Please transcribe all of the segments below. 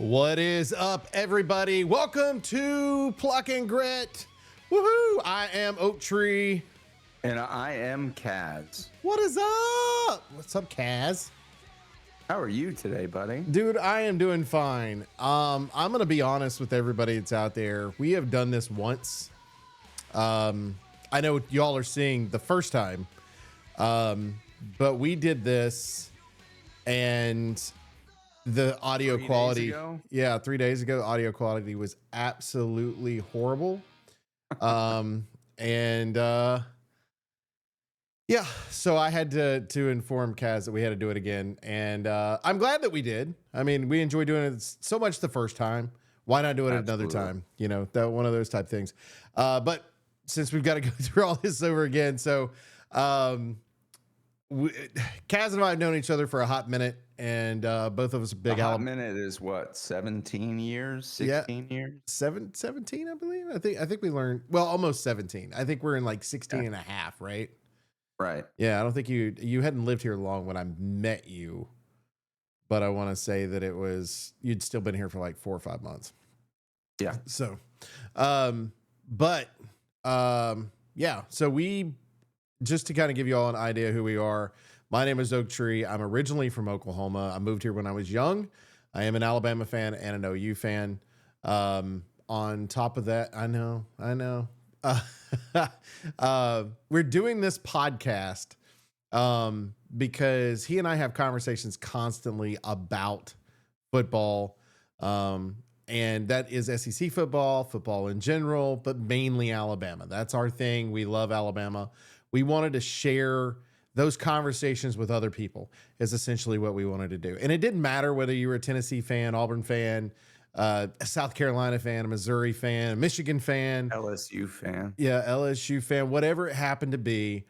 What is up, everybody? Welcome to Pluck-N-Grit. Woohoo! I am Oak Tree. And I am Kaz. What is up? What's up, Kaz? How are you today, buddy? Dude, I am doing fine. I'm going to be honest with everybody that's out there. We have done this once. I know y'all are seeing the first time, but we did this and the audio quality, 3 days ago, audio quality was absolutely horrible. So I had to inform Kaz that we had to do it again. And I'm glad that we did. I mean, we enjoyed doing it so much the first time. Why not do it another time? You know, that one of those type things. But since we've got to go through all this over again, so Kaz and I have known each other for a hot minute, and both of us are big. A hot minute is what, 17 years, 16 years? 17, I believe. I think we learned, well, almost 17. I think we're in like 16 and a half, right? Right. Yeah, I don't think you hadn't lived here long when I met you, but I want to say that you'd still been here for like 4 or 5 months. Yeah. So, yeah. So we, just to kind of give you all an idea who we are. My name is Oak Tree. I'm originally from Oklahoma. I moved here when I was young. I am an Alabama fan and an OU fan. On top of that, I know. We're doing this podcast because he and I have conversations constantly about football, and that is SEC football in general, but mainly Alabama. That's our thing. We love Alabama. We wanted to share those conversations with other people is essentially what we wanted to do. And it didn't matter whether you were a Tennessee fan, Auburn fan, a South Carolina fan, a Missouri fan, a Michigan fan, LSU fan. Yeah, LSU fan, whatever it happened to be.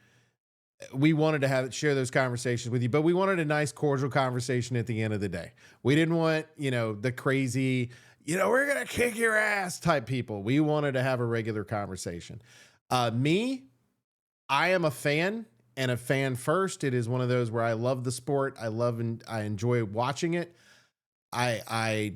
We wanted to share those conversations with you, but we wanted a nice, cordial conversation at the end of the day. We didn't want, the crazy, we're going to kick your ass type people. We wanted to have a regular conversation. I am a fan, and a fan first. It is one of those where I love the sport. I enjoy watching it. I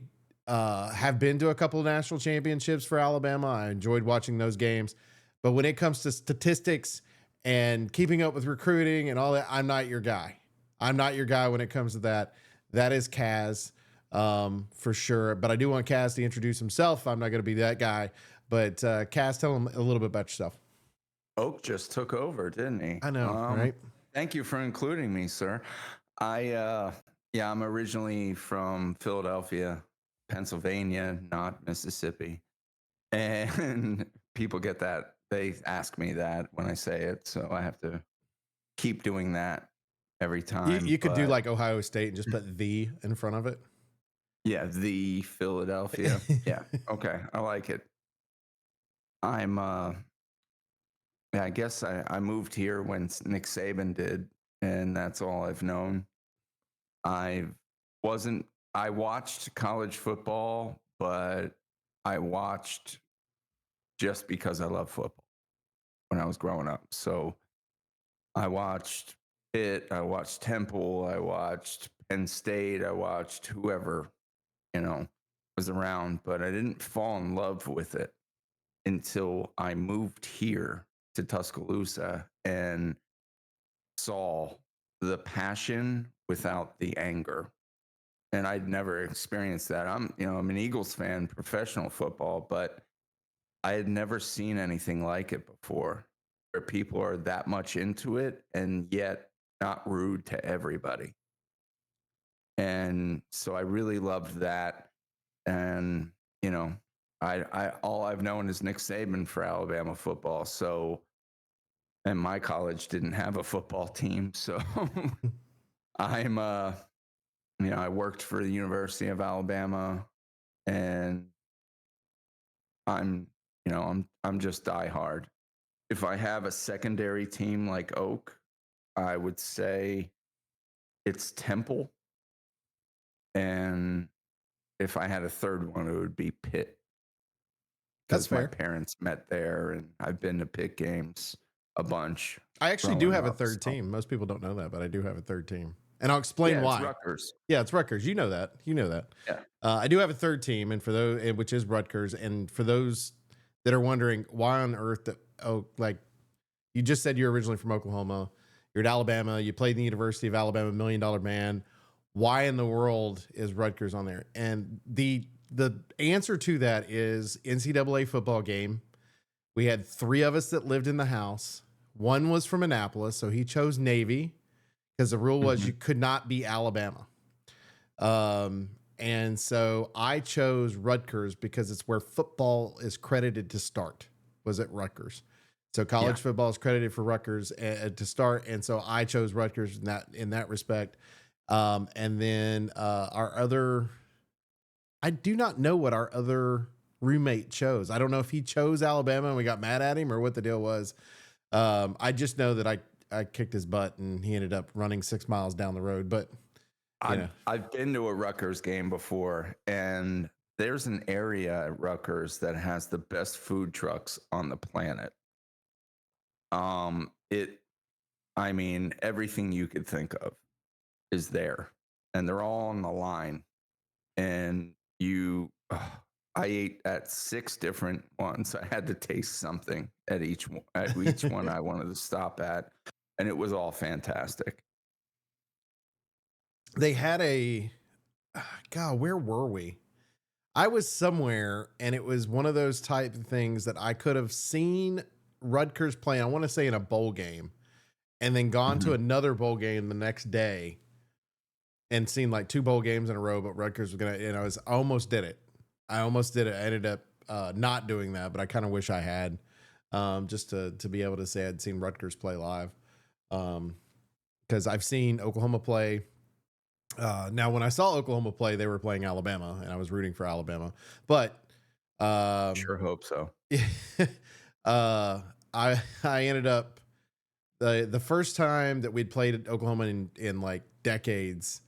have been to a couple of national championships for Alabama. I enjoyed watching those games. But when it comes to statistics and keeping up with recruiting and all that, I'm not your guy. I'm not your guy when it comes to that. That is Kaz, for sure. But I do want Kaz to introduce himself. I'm not going to be that guy. But Kaz, tell him a little bit about yourself. Oak just took over, didn't he? I know, right? Thank you for including me, sir. I'm originally from Philadelphia, Pennsylvania, not Mississippi. And people get that. They ask me that when I say it, so I have to keep doing that every time. You could do like Ohio State and just put "the" in front of it. Yeah, the Philadelphia. Yeah, okay, I like it. I guess I moved here when Nick Saban did, and that's all I've known. I watched college football, but I watched just because I love football when I was growing up. So I watched Pitt, I watched Temple, I watched Penn State, I watched whoever, was around, but I didn't fall in love with it until I moved here to Tuscaloosa and saw the passion without the anger. And I'd never experienced that. I'm an Eagles fan, professional football, but I had never seen anything like it before, where people are that much into it and yet not rude to everybody. And so I really loved that. And, I all I've known is Nick Saban for Alabama football. So, and my college didn't have a football team. So I worked for the University of Alabama, and I'm just diehard. If I have a secondary team like Oak, I would say it's Temple. And if I had a third one, it would be Pitt. That's fair. My parents met there, and I've been to Pitt games a bunch. I actually do have a third team. Most people don't know that, but I do have a third team. and I'll explain Yeah, it's why. Rutgers. Yeah, it's Rutgers. You know that. You know that. Yeah. I do have a third team, and for those, which is Rutgers, and for those that are wondering why on earth that like you just said you're originally from Oklahoma, you're at Alabama, you played in the University of Alabama, $1 Million Man. Why in the world is Rutgers on there? And the answer to that is NCAA football game. We had 3 of us that lived in the house. One was from Annapolis, so he chose Navy because the rule was Mhm. you could not be Alabama. And so I chose Rutgers because it's where football is credited to start, was at Rutgers. So Yeah. college football is credited for Rutgers to start. And so I chose Rutgers in that respect. And then our other, I do not know what our other roommate chose. I don't know if he chose Alabama and we got mad at him or what the deal was. I just know that I kicked his butt and he ended up running 6 miles down the road. But you know, I've been to a Rutgers game before, and there's an area at Rutgers that has the best food trucks on the planet. It, I mean, everything you could think of is there, and they're all on the line. And I ate at 6 different ones. I had to taste something at each one I wanted to stop at, and it was all fantastic. they had a God, where were we? I was somewhere, and it was one of those type of things that I could have seen Rutgers playing. I want to say in a bowl game, and then gone to Mhm. another bowl game the next day, and seen like 2 bowl games in a row. But Rutgers was gonna, and I almost did it. I almost did it. I ended up not doing that, but I kind of wish I had, just to be able to say I'd seen Rutgers play live, because I've seen Oklahoma play. Now, when I saw Oklahoma play, they were playing Alabama, and I was rooting for Alabama. But um, Sure hope so. uh, I ended up the first time that we'd played at Oklahoma in like decades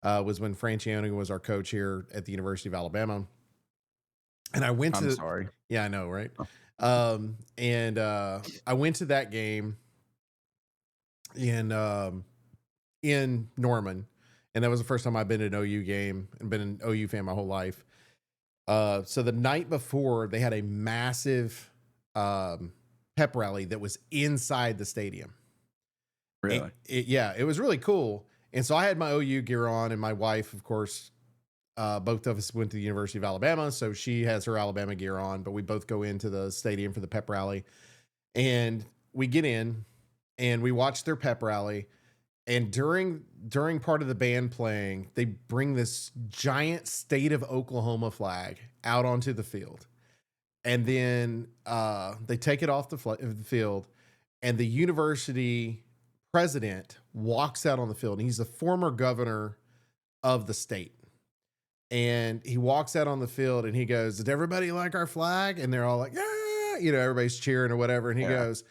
was when Francione was our coach here at the University of Alabama, and I went I'm to sorry. yeah, I know, right? Oh. And I went to that game in in Norman, and that was the first time I've been to an OU game and been an OU fan my whole life. So the night before, they had a massive pep rally that was inside the stadium. Really? Yeah, it was really cool. And so I had my OU gear on, and my wife, of course, both of us went to the University of Alabama, so she has her Alabama gear on. But we both go into the stadium for the pep rally, and we get in, and we watch their pep rally. And during part of the band playing, they bring this giant state of Oklahoma flag out onto the field, and then they take it off the field, and the university president walks out on the field, and he's the former governor of the state. And he walks out on the field and he goes, "Did everybody like our flag?" And they're all like, "Yeah," everybody's cheering or whatever. And he Yeah. goes,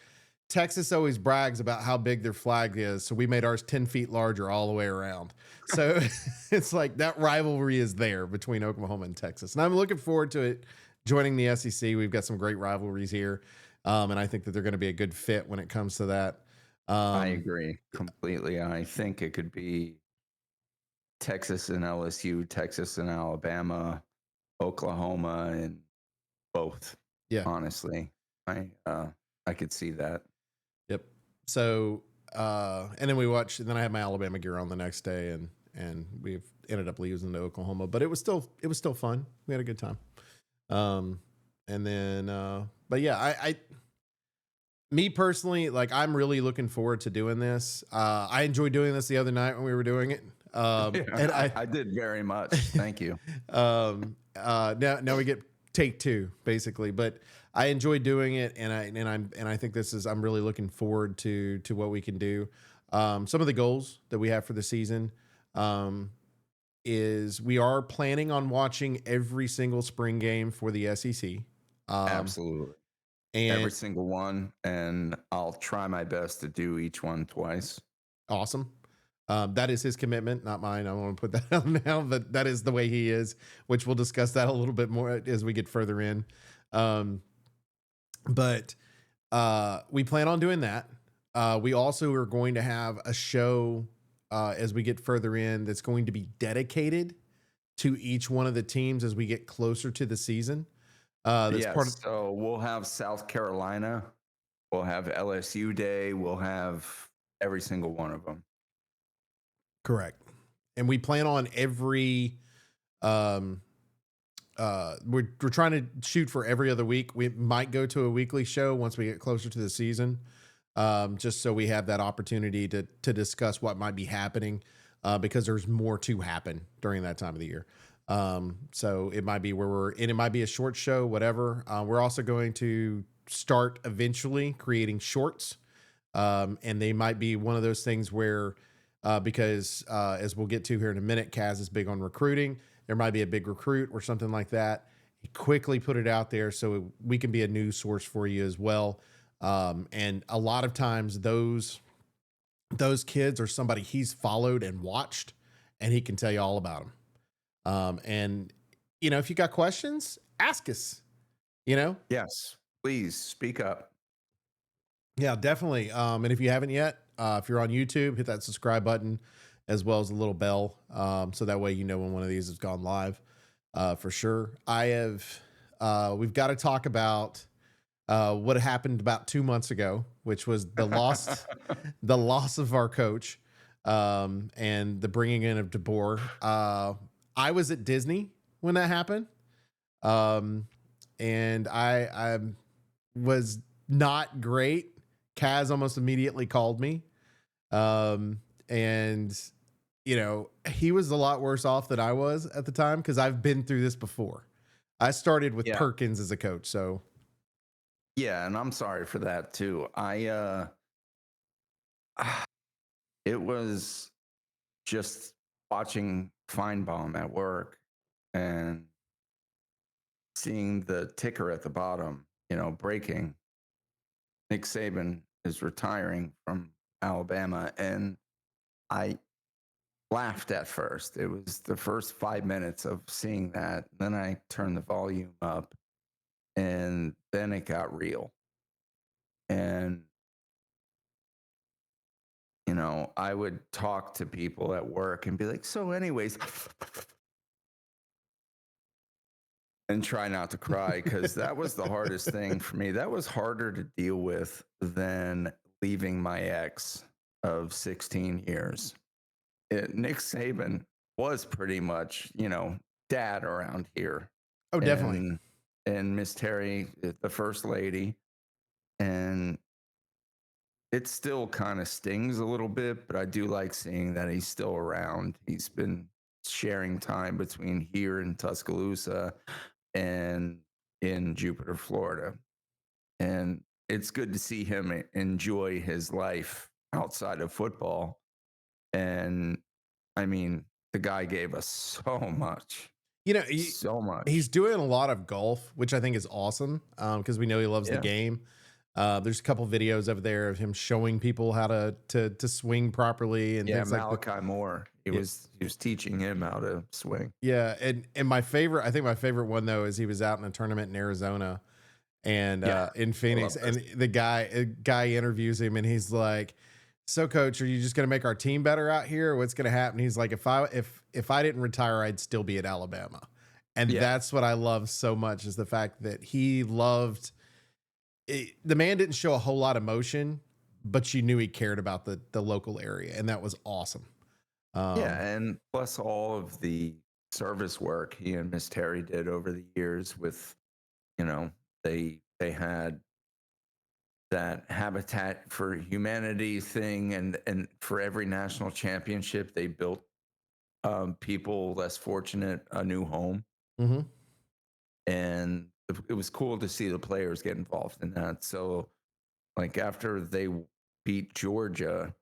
"Texas always brags about how big their flag is, so we made ours 10 feet larger all the way around." So it's like that rivalry is there between Oklahoma and Texas. And I'm looking forward to it joining the SEC. We've got some great rivalries here. And I think that they're going to be a good fit when it comes to that. I Um, agree completely. I think it could be Texas and LSU, Texas and Alabama, Oklahoma, and both. yeah. Honestly, I could see that. Yep. So, and then we watched, and then I had my Alabama gear on the next day, and we've ended up losing to Oklahoma, but it was still fun. We had a good time. And then, but yeah, me personally, like I'm really looking forward to doing this. I enjoyed doing this the other night when we were doing it. And I did very much. Thank you. now we get take 2 basically, but I enjoy doing it, and I think I'm really looking forward to what we can do. Some of the goals that we have for the season is we are planning on watching every single spring game for the SEC. Um, Absolutely. Every and single one. And I'll try my best to do each one twice. awesome. That is his commitment, not mine. I don't want to put that out now, but that is the way he is, which we'll discuss that a little bit more as we get further in. Um, but we plan on doing that. We also are going to have a show as we get further in that's going to be dedicated to each one of the teams as we get closer to the season. That's Yeah, part of so we'll have South Carolina, we'll have LSU Day, we'll have every single one of them. correct. And we plan on every um we're trying to shoot for every other week. We might go to a weekly show once we get closer to the season. Just so we have that opportunity to discuss what might be happening, because there's more to happen during that time of the year. So it might be and it might be a short show, whatever. We're also going to start eventually creating shorts, and they might be one of those things where, because as we'll get to here in a minute, Kaz is big on recruiting. There might be a big recruit or something like that. He quickly put it out there so we can be a news source for you as well. And a lot of times those kids are somebody he's followed and watched, and he can tell you all about them. And if you got questions, ask us. You know, Yes, please speak up. Yeah, definitely. And if you haven't yet, if you're on YouTube, hit that subscribe button as well as the little bell. So that way you know when one of these has gone live. For sure. We've got to talk about what happened about 2 months ago, which was the loss of our coach, and the bringing in of DeBoer. I was at Disney when that happened. Um, and I was not great. Kaz almost immediately called me. And he was a lot worse off than I was at the time because I've been through this before. I started with Yeah. Perkins as a coach, so Yeah, and I'm sorry for that too. It was just watching Feinbaum at work and seeing the ticker at the bottom, breaking. Nick Saban is retiring from Alabama, and I laughed at first. It was the first 5 minutes of seeing that. Then I turned the volume up, and then it got real. And I would talk to people at work and be like, so, anyways, and try not to cry because that was the hardest thing for me. That was harder to deal with than leaving my ex of 16 years. Nick Saban was pretty much, dad around here. oh, definitely. And Miss Terry, the first lady. And it still kind of stings a little bit, but I do like seeing that he's still around. He's been sharing time between here in Tuscaloosa and in Jupiter, Florida. And it's good to see him enjoy his life outside of football. And I mean, the guy gave us so much, You know, so much. he's doing a lot of golf, which I think is awesome, because we know he loves the Yeah. game. There's a couple videos over there of him showing people how to swing properly and Yeah. things like that. Malachi Moore. He was teaching him how to swing. Yeah, and I think my favorite one though is he was out in a tournament in Arizona and Yeah. in I love Phoenix, this. and a guy interviews him, and he's like, "So, coach, are you just going to make our team better out here? Or what's going to happen?" He's like, "If I didn't retire, I'd still be at Alabama," and Yeah. that's what I love so much is the fact that he loved it. The man didn't show a whole lot of emotion, but you knew he cared about the local area, and that was awesome. Yeah. Um, And plus all of the service work he and Miss Terry did over the years with, they had that Habitat for Humanity thing, and for every national championship they built people less fortunate a new home. mhm. And it was cool to see the players get involved in that. So, like, after they beat Georgia,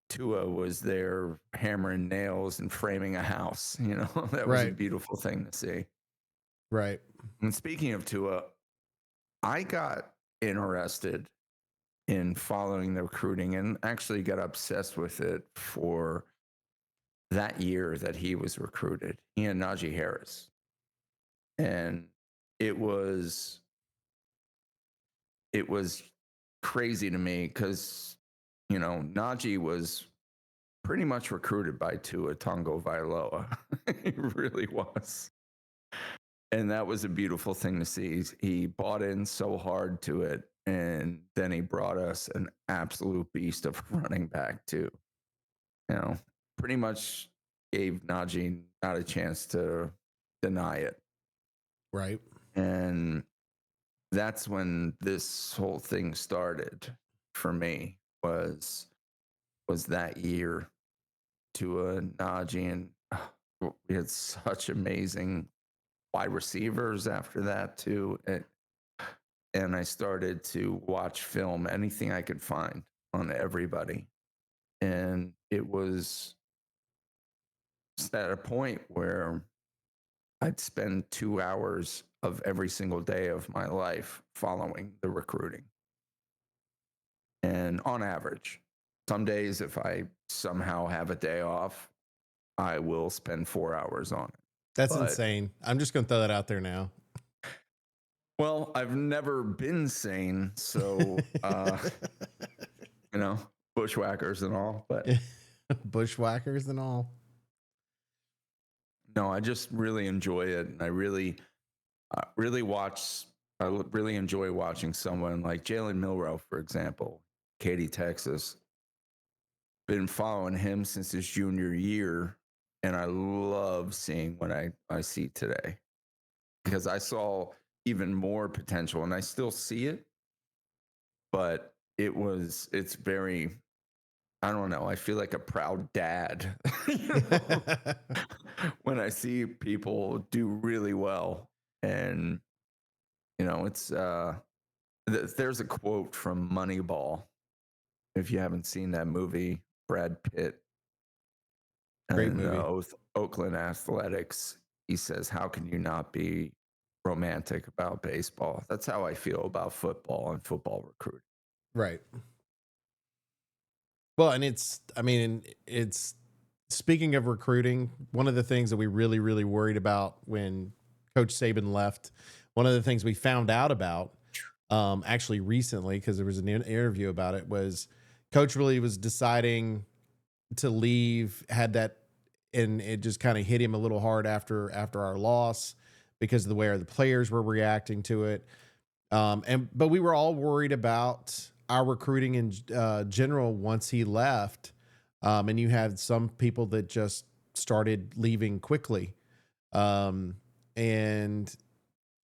Tua was there hammering nails and framing a house. That was a Right, beautiful thing to see. right. And speaking of Tua, I got interested in following the recruiting and actually got obsessed with it for that year that he was recruited. He and Najee Harris. And it was it was crazy to me because Najee was pretty much recruited by Tua Tagovailoa. He really was. And that was a beautiful thing to see. He bought in so hard to it. And then he brought us an absolute beast of running back, too. You know, pretty much gave Najee not a chance to deny it. Right. And that's when this whole thing started for me was that year to a Najee, and we had such amazing wide receivers after that too. And I started to watch film, anything I could find on everybody. And it was at a point where I'd spend 2 hours of every single day of my life following the recruiting. And on average, some days, if I somehow have a day off, I will spend 4 hours on it. That's But, insane. I'm just going to throw that out there now. well, I've never been sane. So, you know, bushwhackers and all. But Bushwhackers and all. no, I just really enjoy it. And I really really enjoy watching someone like Jalen Milroe, for example, Katy, Texas. Been following him since his junior year, and I love seeing what I see today because I saw even more potential, and I still see it, but it's very, I don't know, I feel like a proud dad, you know, when I see people do really well. And you know, it's there's a quote from Moneyball. If you haven't seen that movie, Brad Pitt Great and movie. Oakland Athletics, he says, "How can you not be romantic about baseball?" That's how I feel about football and football recruiting. Right. Well, and it's speaking of recruiting, one of the things that we really, really worried about when Coach Saban left, one of the things we found out about actually recently, because there was an interview about it, was Coach really was deciding to leave, had that, and it just kind of hit him a little hard after our loss because of the way the players were reacting to it. But we were all worried about our recruiting in general once he left. And you had some people that just started leaving quickly. And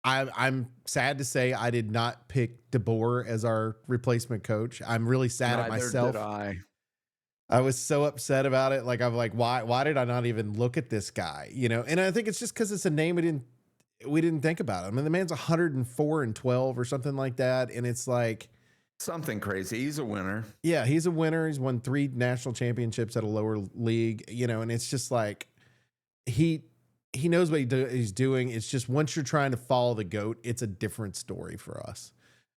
I'm sad to say I did not pick DeBoer as our replacement coach. I'm really sad at Neither did myself. I. I was so upset about it. Like I'm like, why did I not even look at this guy? You know, and I think it's just because it's a name we didn't think about it. I mean, the man's 104-12 or something like that. And it's like, Something crazy. He's a winner. yeah, he's a winner. He's won 3 national championships at a lower league, you know, and it's just like he knows what he's doing. It's just once you're trying to follow the GOAT, it's a different story for us.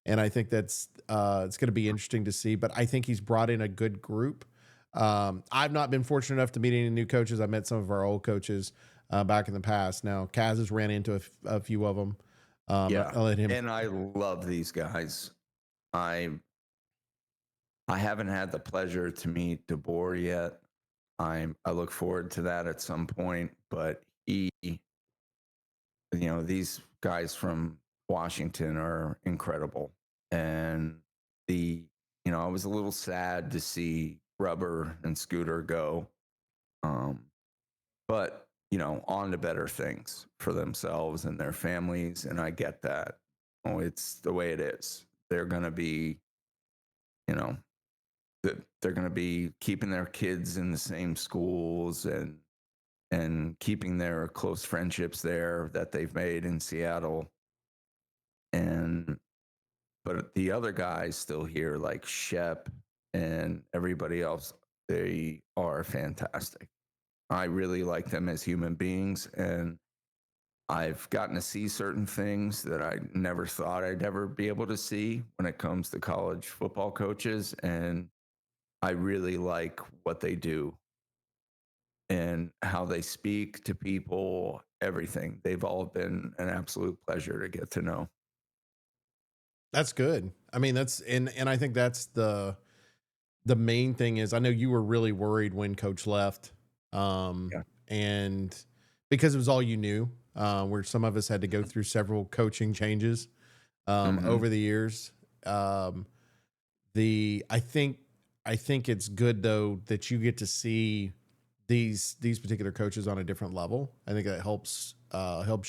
And I think that's it's going to be interesting to see. But I think he's brought in a good group. I've not been fortunate enough to meet any new coaches. I met some of our old coaches back in the past. Now, Kaz has ran into a few of them. Yeah. I'll let him. And I love these guys. I I haven't had the pleasure to meet DeBoer yet. I look forward to that at some point, but these guys from Washington are incredible. And I was a little sad to see Rubber and Scooter go. Um, but, on to better things for themselves and their families. And I get that. Oh, it's the way it is. They're going to be, you know, they're going to be keeping their kids in the same schools and keeping their close friendships there that they've made in Seattle. And but the other guys still here, like Shep and everybody else, they are fantastic. I really like them as human beings, and I've gotten to see certain things that I never thought I'd ever be able to see when it comes to college football coaches. And I really like what they do and how they speak to people, everything. They've all been an absolute pleasure to get to know. That's good. I mean, that's and I think that's the main thing is I know you were really worried when coach left. Yeah. And because it was all you knew, where some of us had to go through several coaching changes Hmm. over the years. Um, the I think it's good though that you get to see these particular coaches on a different level. I think that helps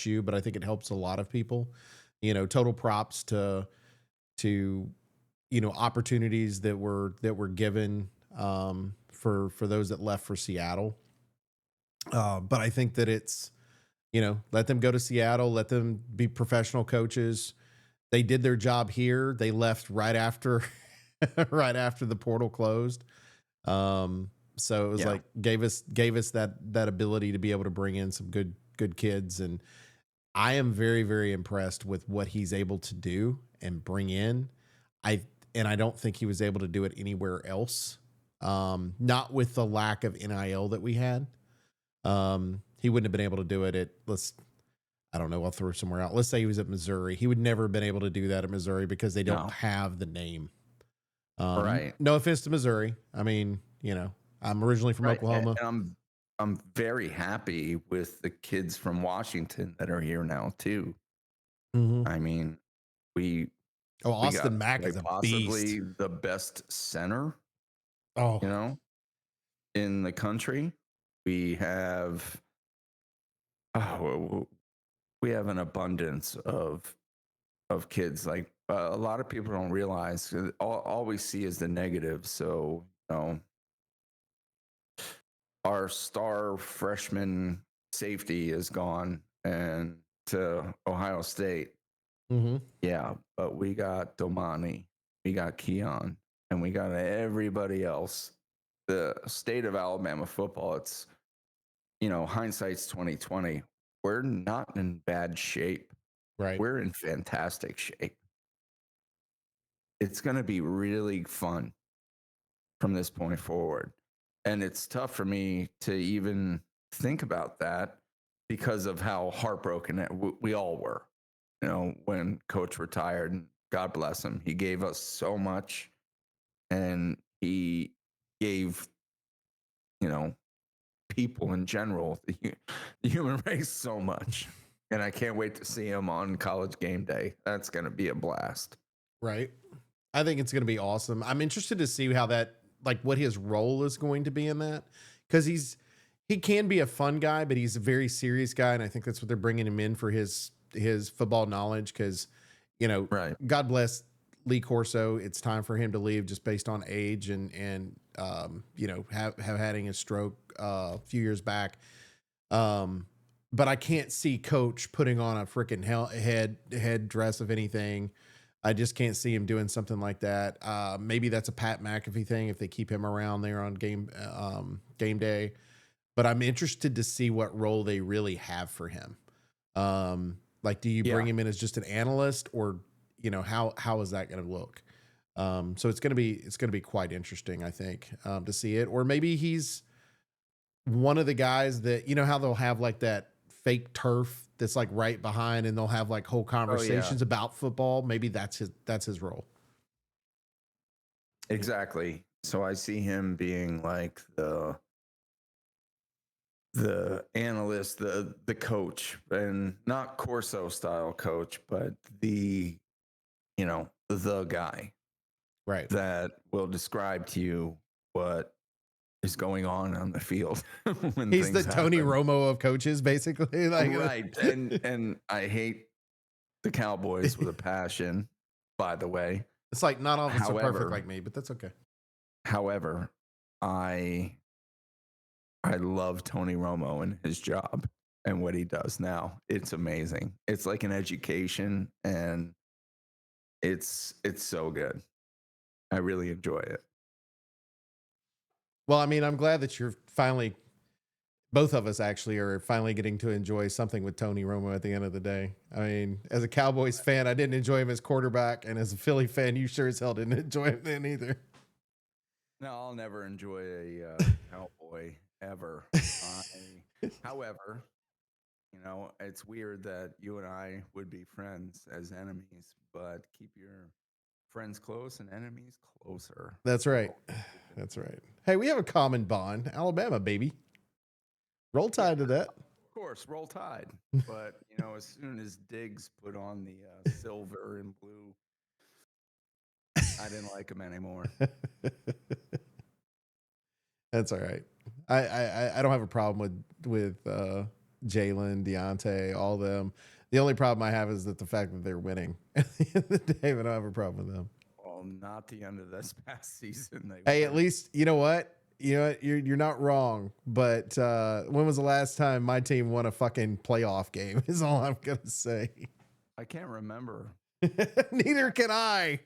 you, but I think it helps a lot of people. Total props to opportunities that were given for those that left for Seattle. But I think that it's let them go to Seattle, let them be professional coaches. They did their job here. They left right after right after the portal closed. So it was Yeah. like gave us that ability to be able to bring in some good kids, and I am very very impressed with what he's able to do and bring in. I and I don't think he was able to do it anywhere else. Not with the lack of NIL that we had. He wouldn't have been able to do it at I don't know, I'll throw somewhere out. Let's say he was at Missouri. He would never have been able to do that at Missouri because they don't No. have the name. Right. No offense to Missouri. I mean, I'm originally from Right. And Oklahoma. I'm very happy with the kids from Washington that are here now too. Hmm. I mean, we Oh, we got Austin Mack is like a beast. possibly the best center, Oh, you know, in the country. We have oh, we have an abundance of kids. Like a lot of people don't realize all we see is the negative. So our star freshman safety is gone and to Ohio State. hmm, Yeah, but we got Domani, we got Keon, and we got everybody else. The state of Alabama football, it's hindsight's 2020. We're not in bad shape. right. We're in fantastic shape. It's going to be really fun from this point forward. And it's tough for me to even think about that because of how heartbroken we all were, when coach retired. And God bless him. He gave us so much and he gave, you know, people in general, the human race so much. And I can't wait to see him on college game day. That's going to be a blast. Right. I think it's going to be awesome. I'm interested to see how what his role is going to be in that, because he can be a fun guy, but he's a very serious guy, and I think that's what they're bringing him in for his football knowledge. Because, Right. God bless Lee Corso. It's time for him to leave just based on age and have having a stroke a few years back. Um, but I can't see Coach putting on a freaking head dress of anything. I just can't see him doing something like that. Maybe that's a Pat McAfee thing if they keep him around there on game day. But I'm interested to see what role they really have for him. Like, do you bring Yeah. him in as just an analyst, or how is that going to look? So it's gonna be quite interesting, I think, to see it. Or maybe he's one of the guys that how they'll have like that fake turf that's like right behind, and they'll have like whole Oh, yeah. conversations about football. Maybe that's his role. Exactly. So I see him being like the analyst, the coach, and not Corso style coach, but the guy Right. that will describe to you what is going on the field when He's the things Tony happen. Romo of coaches, basically. Like, Right. And I hate the Cowboys with a passion, by the way. it's like not all of us are perfect However, like me, but that's okay. however, I I love Tony Romo and his job and what he does now. It's amazing. It's like an education and it's so good. I really enjoy it. Well, I mean, I'm glad that you're finally, both of us actually are finally getting to enjoy something with Tony Romo at the end of the day. I mean, as a Cowboys fan, I didn't enjoy him as quarterback, and as a Philly fan, you sure as hell didn't enjoy him then either. No, I'll never enjoy a cowboy ever. However, it's weird that you and I would be friends as enemies, but keep your friends close and enemies closer. That's right. So That's right. Hey, we have a common bond. Alabama, baby. Roll Yeah, Tide to that. of course, roll tide. But as soon as Diggs put on the silver and blue, I didn't like him anymore. That's all right. I don't have a problem with Jalen, Deontay, all of them. The only problem I have is that the fact that they're winning. At the end of the day, but I don't have a problem with them. Well, not the end of this past season. They Hey, were. at least you know what? You're not wrong. But when was the last time my team won a fucking playoff game? Is all I'm gonna say. I can't remember. Neither can I.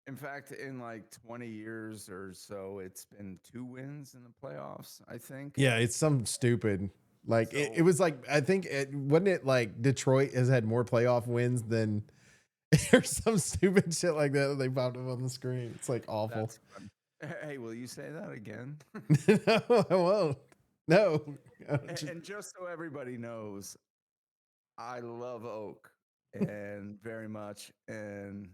In fact, in like 20 years or so, it's been 2 wins in the playoffs, I think. Yeah, it's something stupid. Like it So was like I think it wasn't it like Detroit has had more playoff wins than or some stupid shit like that they popped up on the screen. It's like awful. that's fun. Hey, will you say that again? No, I won't. No. And just so everybody knows, I love Oak and very much, and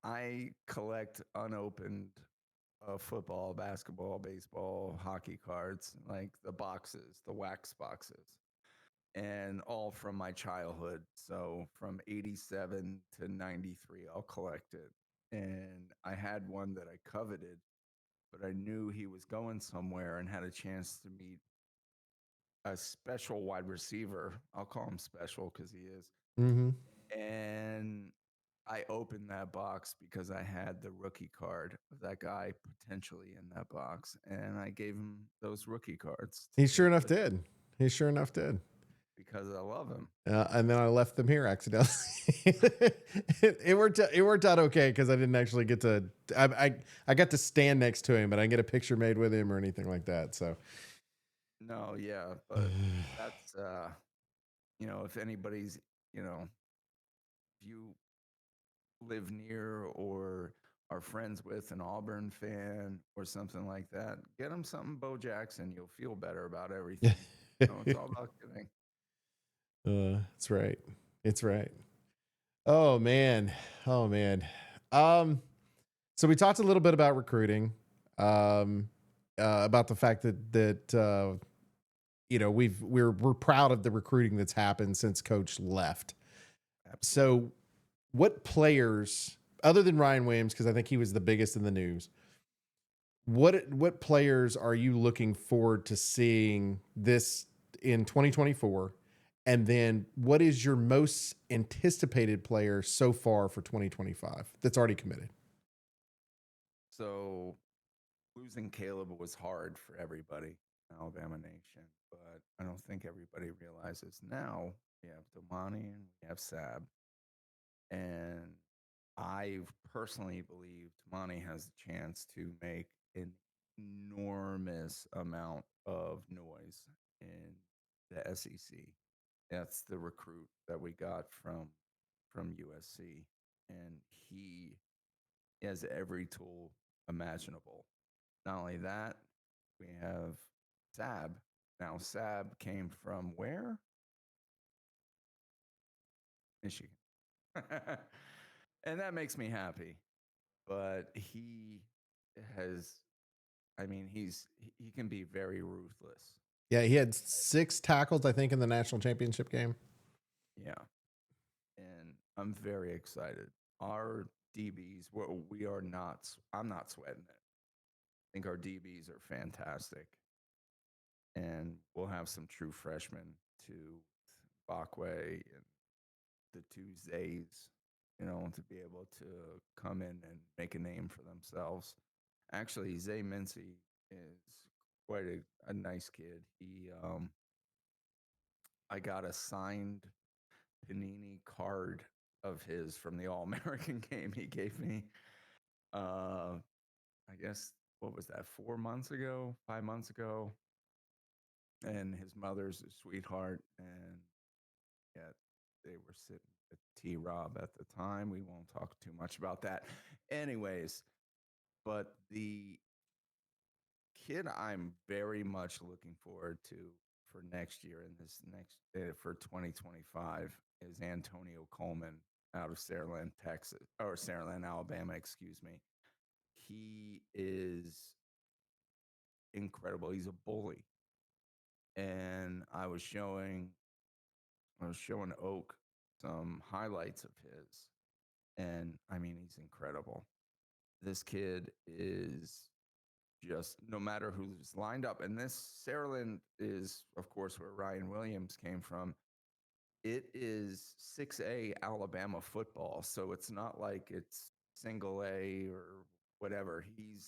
I collect unopened football, basketball, baseball, hockey cards, like the boxes, the wax boxes, and all from my childhood. So from 87 to 93, I'll collect it. And I had one that I coveted, but I knew he was going somewhere and had a chance to meet a special wide receiver. I'll call him special because he is. Mm-hmm. And I opened that box because I had the rookie card of that guy potentially in that box. And I gave him those rookie cards He to sure take enough with him did. He sure enough did. because I love him. And then I left them here accidentally. It worked. It worked out okay because I didn't actually get to. I got to stand next to him, but I didn't get a picture made with him or anything like that. So No, yeah, but that's if anybody's, if you live near or are friends with an Auburn fan or something like that, get them something Bo Jackson. You'll feel better about everything. It's all about giving. It's right. It's right. Oh man. Oh man. Um. So we talked a little bit about recruiting. Um. About the fact that we're proud of the recruiting that's happened since Coach left. Absolutely. So, what players, other than Ryan Williams, because I think he was the biggest in the news, what players are you looking forward to seeing this in 2024? And then, what is your most anticipated player so far for 2025 that's already committed? So losing Caleb was hard for everybody, Alabama Nation, but I don't think everybody realizes now we have Domani and we have Sab. And I personally believe Tamani has a chance to make an enormous amount of noise in the SEC. That's the recruit that we got from USC, and he has every tool imaginable. Not only that, we have Sab. Now Sab came from where? Michigan. And that makes me happy. But he has, I mean, he can be very ruthless. Yeah, he had 6 tackles, I think, in the national championship game. Yeah. And I'm very excited. Our DBs, we are not, I'm not sweating it. I think our DBs are fantastic. And we'll have some true freshmen to Bakwe and the Tuesdays, to be able to come in and make a name for themselves. Actually, Zay Mincy is quite a nice kid. I got a signed Panini card of his from the All American game he gave me. I guess what was that? 4 months ago, 5 months ago, and his mother's a sweetheart, and yet they were sitting with T Rob at the time. We won't talk too much about that. Anyways, but the kid I'm very much looking forward to for next year and this next for 2025 is Antonio Coleman out of Saraland, Texas, or Saraland, Alabama, excuse me. He is incredible. He's a bully. And I was showing Oak some highlights of his. And I mean, he's incredible. This kid is just no matter who's lined up. And this Saraland is, of course, where Ryan Williams came from. It is 6A Alabama football. So it's not like it's single A or whatever. He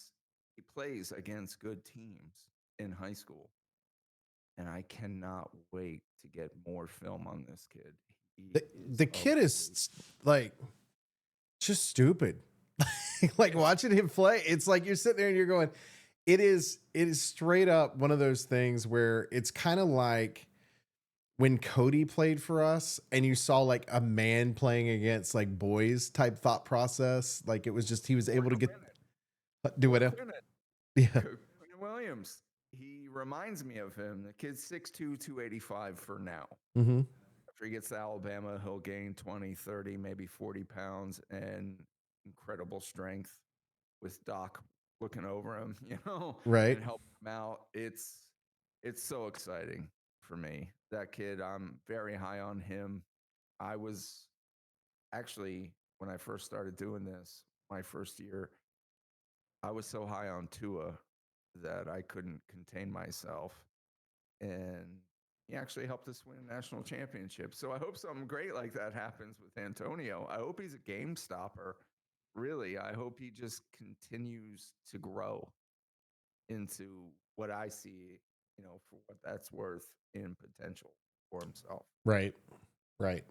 plays against good teams in high school. And I cannot wait to get more film on this kid. He is The kid is like just stupid. Like watching him play, it's like you're sitting there and you're going, it is straight up one of those things where it's kind of like when Cody played for us and you saw like a man playing against like boys type thought process. Like it was just, he was able to get, do what? Yeah. Williams. He reminds me of him. The kid's 6'2", 285 for now. Mm-hmm. After he gets to Alabama, he'll gain 20, 30, maybe 40 pounds and incredible strength with Doc looking over him, Right. and helping him out. It's so exciting for me. That kid, I'm very high on him. I was actually, when I first started doing this, my first year, I was so high on Tua that I couldn't contain myself. And he actually helped us win a national championship. So I hope something great like that happens with Antonio. I hope he's a game stopper. Really, I hope he just continues to grow into what I see, for what that's worth in potential for himself. Right. Right.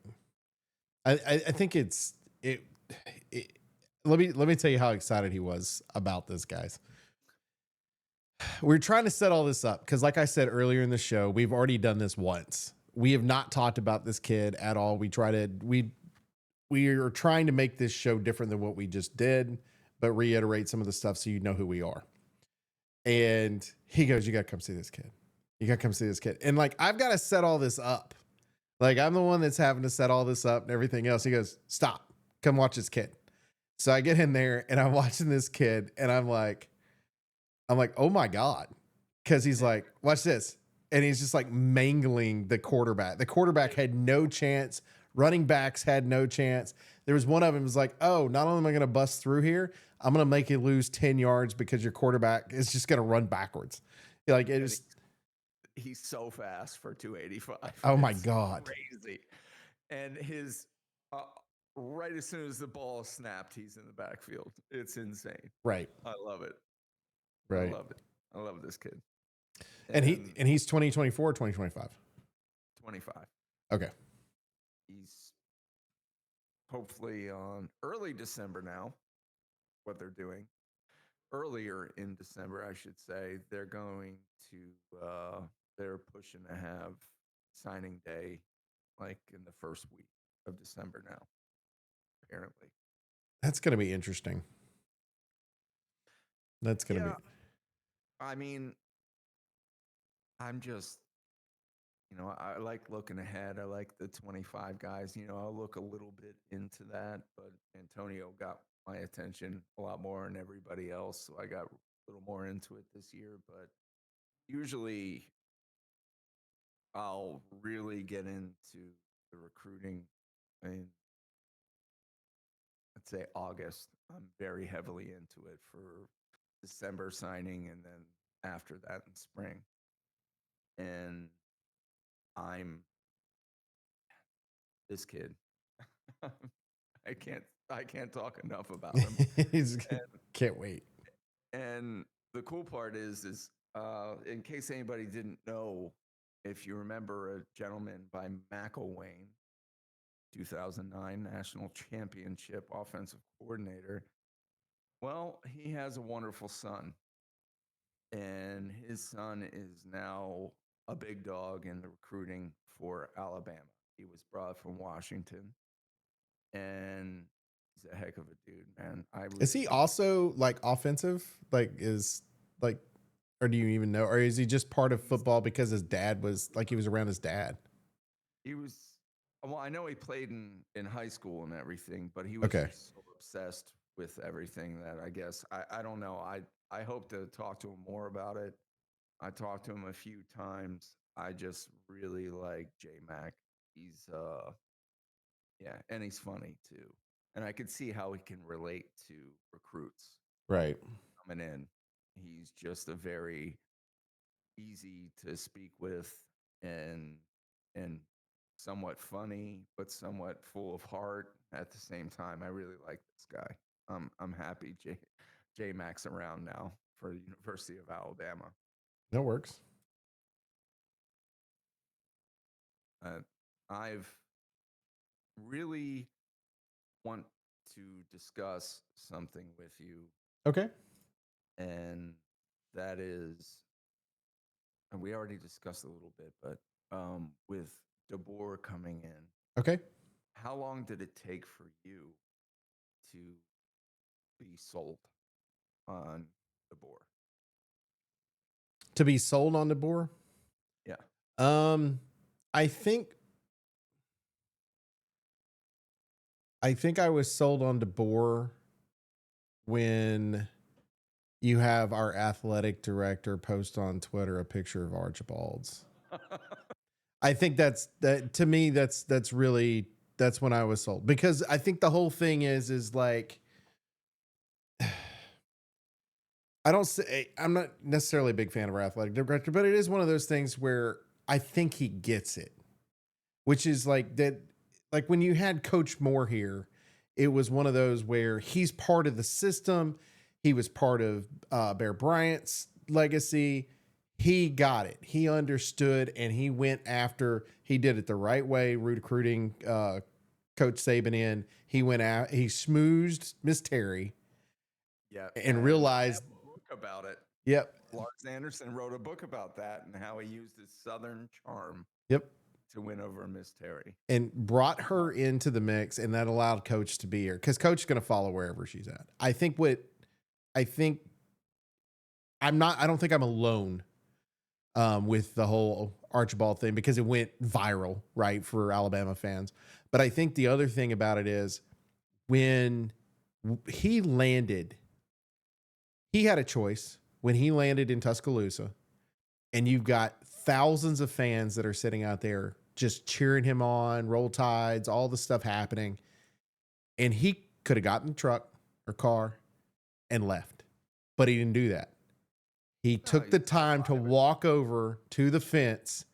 I think it, let me tell you how excited he was about this, guys. We're trying to set all this up because, like I said earlier in the show, we've already done this once. We have not talked about this kid at all. We are trying to make this show different than what we just did, but reiterate some of the stuff so you know who we are. And he goes, "You got to come see this kid. You got to come see this kid." And like, I've got to set all this up. Like, I'm the one that's having to set all this up and everything else. He goes, "Stop, come watch this kid." So I get in there and I'm watching this kid and I'm like, "Oh my God." Cause he's like, "Watch this." And he's just like mangling the quarterback. The quarterback had no chance. Running backs had no chance. There was one of them was like, "Oh, not only am I going to bust through here, I'm going to make you lose 10 yards because your quarterback is just going to run backwards." Like it is. He's so fast for 285. Oh my God. Crazy. And his, right as soon as the ball is snapped, he's in the backfield. It's insane. Right. I love it. Right. I love it. I love this kid. And he's 2024, 2025. 25. Okay. He's hopefully on early December now, what they're doing. Earlier in December, I should say, they're going to, they're pushing to have signing day like in the first week of December now, apparently. That's going to be interesting. That's going to be. I mean, I'm just, I like looking ahead. I like the 25 guys. I'll look a little bit into that, but Antonio got my attention a lot more than everybody else. So I got a little more into it this year. But usually I'll really get into the recruiting in, let's say, August. I'm very heavily into it for December signing and then after that in spring. And I'm this kid. I can't talk enough about him. Can't wait. And the cool part is in case anybody didn't know, if you remember a gentleman by McElwain, 2009 national championship offensive coordinator. Well, he has a wonderful son, and his son is now a big dog in the recruiting for Alabama. He was brought from Washington, and he's a heck of a dude, man. Is he also like offensive? Like or do you even know? Or is he just part of football because his dad was like, he was around his dad? He was, well, I know he played in high school and everything, but he was Okay. just so obsessed with everything that I guess, I don't know. I hope to talk to him more about it. I talked to him a few times. I just really like J Mac. He's yeah, and he's funny too. And I could see how he can relate to recruits Right. coming in. He's just a very easy to speak with and and somewhat funny, but somewhat full of heart at the same time. I really like this guy. I'm happy J Mac's around now for the University of Alabama. That works. Uh, I've really want to discuss something with you, Okay. and that is, and we already discussed a little bit, but with DeBoer coming in, Okay. how long did it take for you to be sold on DeBoer? To be sold on DeBoer? Yeah. Um, I think I was sold on DeBoer when you have our athletic director post on Twitter a picture of Archibald's. I think that to me that's really that's when I was sold, because I think the whole thing is like I don't say I'm not necessarily a big fan of our athletic director, but it is one of those things where I think he gets it, which is like that. Like when you had Coach Moore here, it was one of those where he's part of the system. He was part of Bear Bryant's legacy. He got it. He understood, and he went after. He did it the right way, recruiting Coach Saban in. He went out. He smoozed Miss Terry Yeah. and And I realized, have a book about it. yep, Lars Anderson wrote a book about that and how he used his Southern charm yep, to win over Miss Terry. and brought her into the mix, and that allowed Coach to be here because Coach is going to follow wherever she's at. I think I'm not. I don't think I'm alone with the whole Archibald thing because it went viral, right, for Alabama fans. But I think the other thing about it is when he landed, he had a choice when he landed in Tuscaloosa, and you've got thousands of fans that are sitting out there just cheering him on, roll tides, all the stuff happening. And he could have gotten the truck or car and left, but he didn't do that. He took the time to walk over to the fence,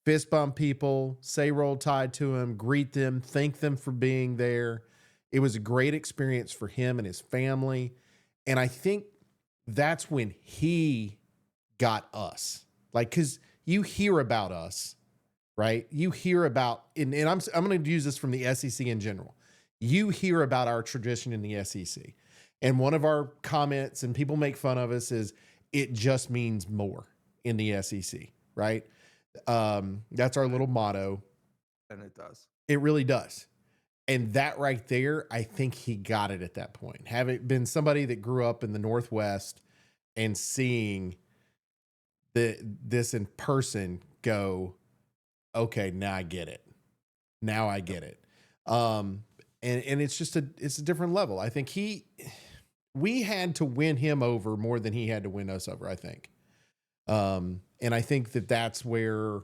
fist bump people, say roll tide to him, greet them, thank them for being there. It was a great experience for him and his family. And I think that's when he got us. Like, because you hear about us, right? You hear about, and I'm going to use this from the SEC in general. You hear about our tradition in the SEC. And one of our comments, and people make fun of us, is it just means more in the SEC, right? That's our little motto. And it does. It really does. And that right there, I think he got it at that point. Having been somebody that grew up in the Northwest and seeing this in person, go, okay, now I get it. Now I get it. And it's just it's a different level. I think we had to win him over more than he had to win us over, I think. And I think that's where,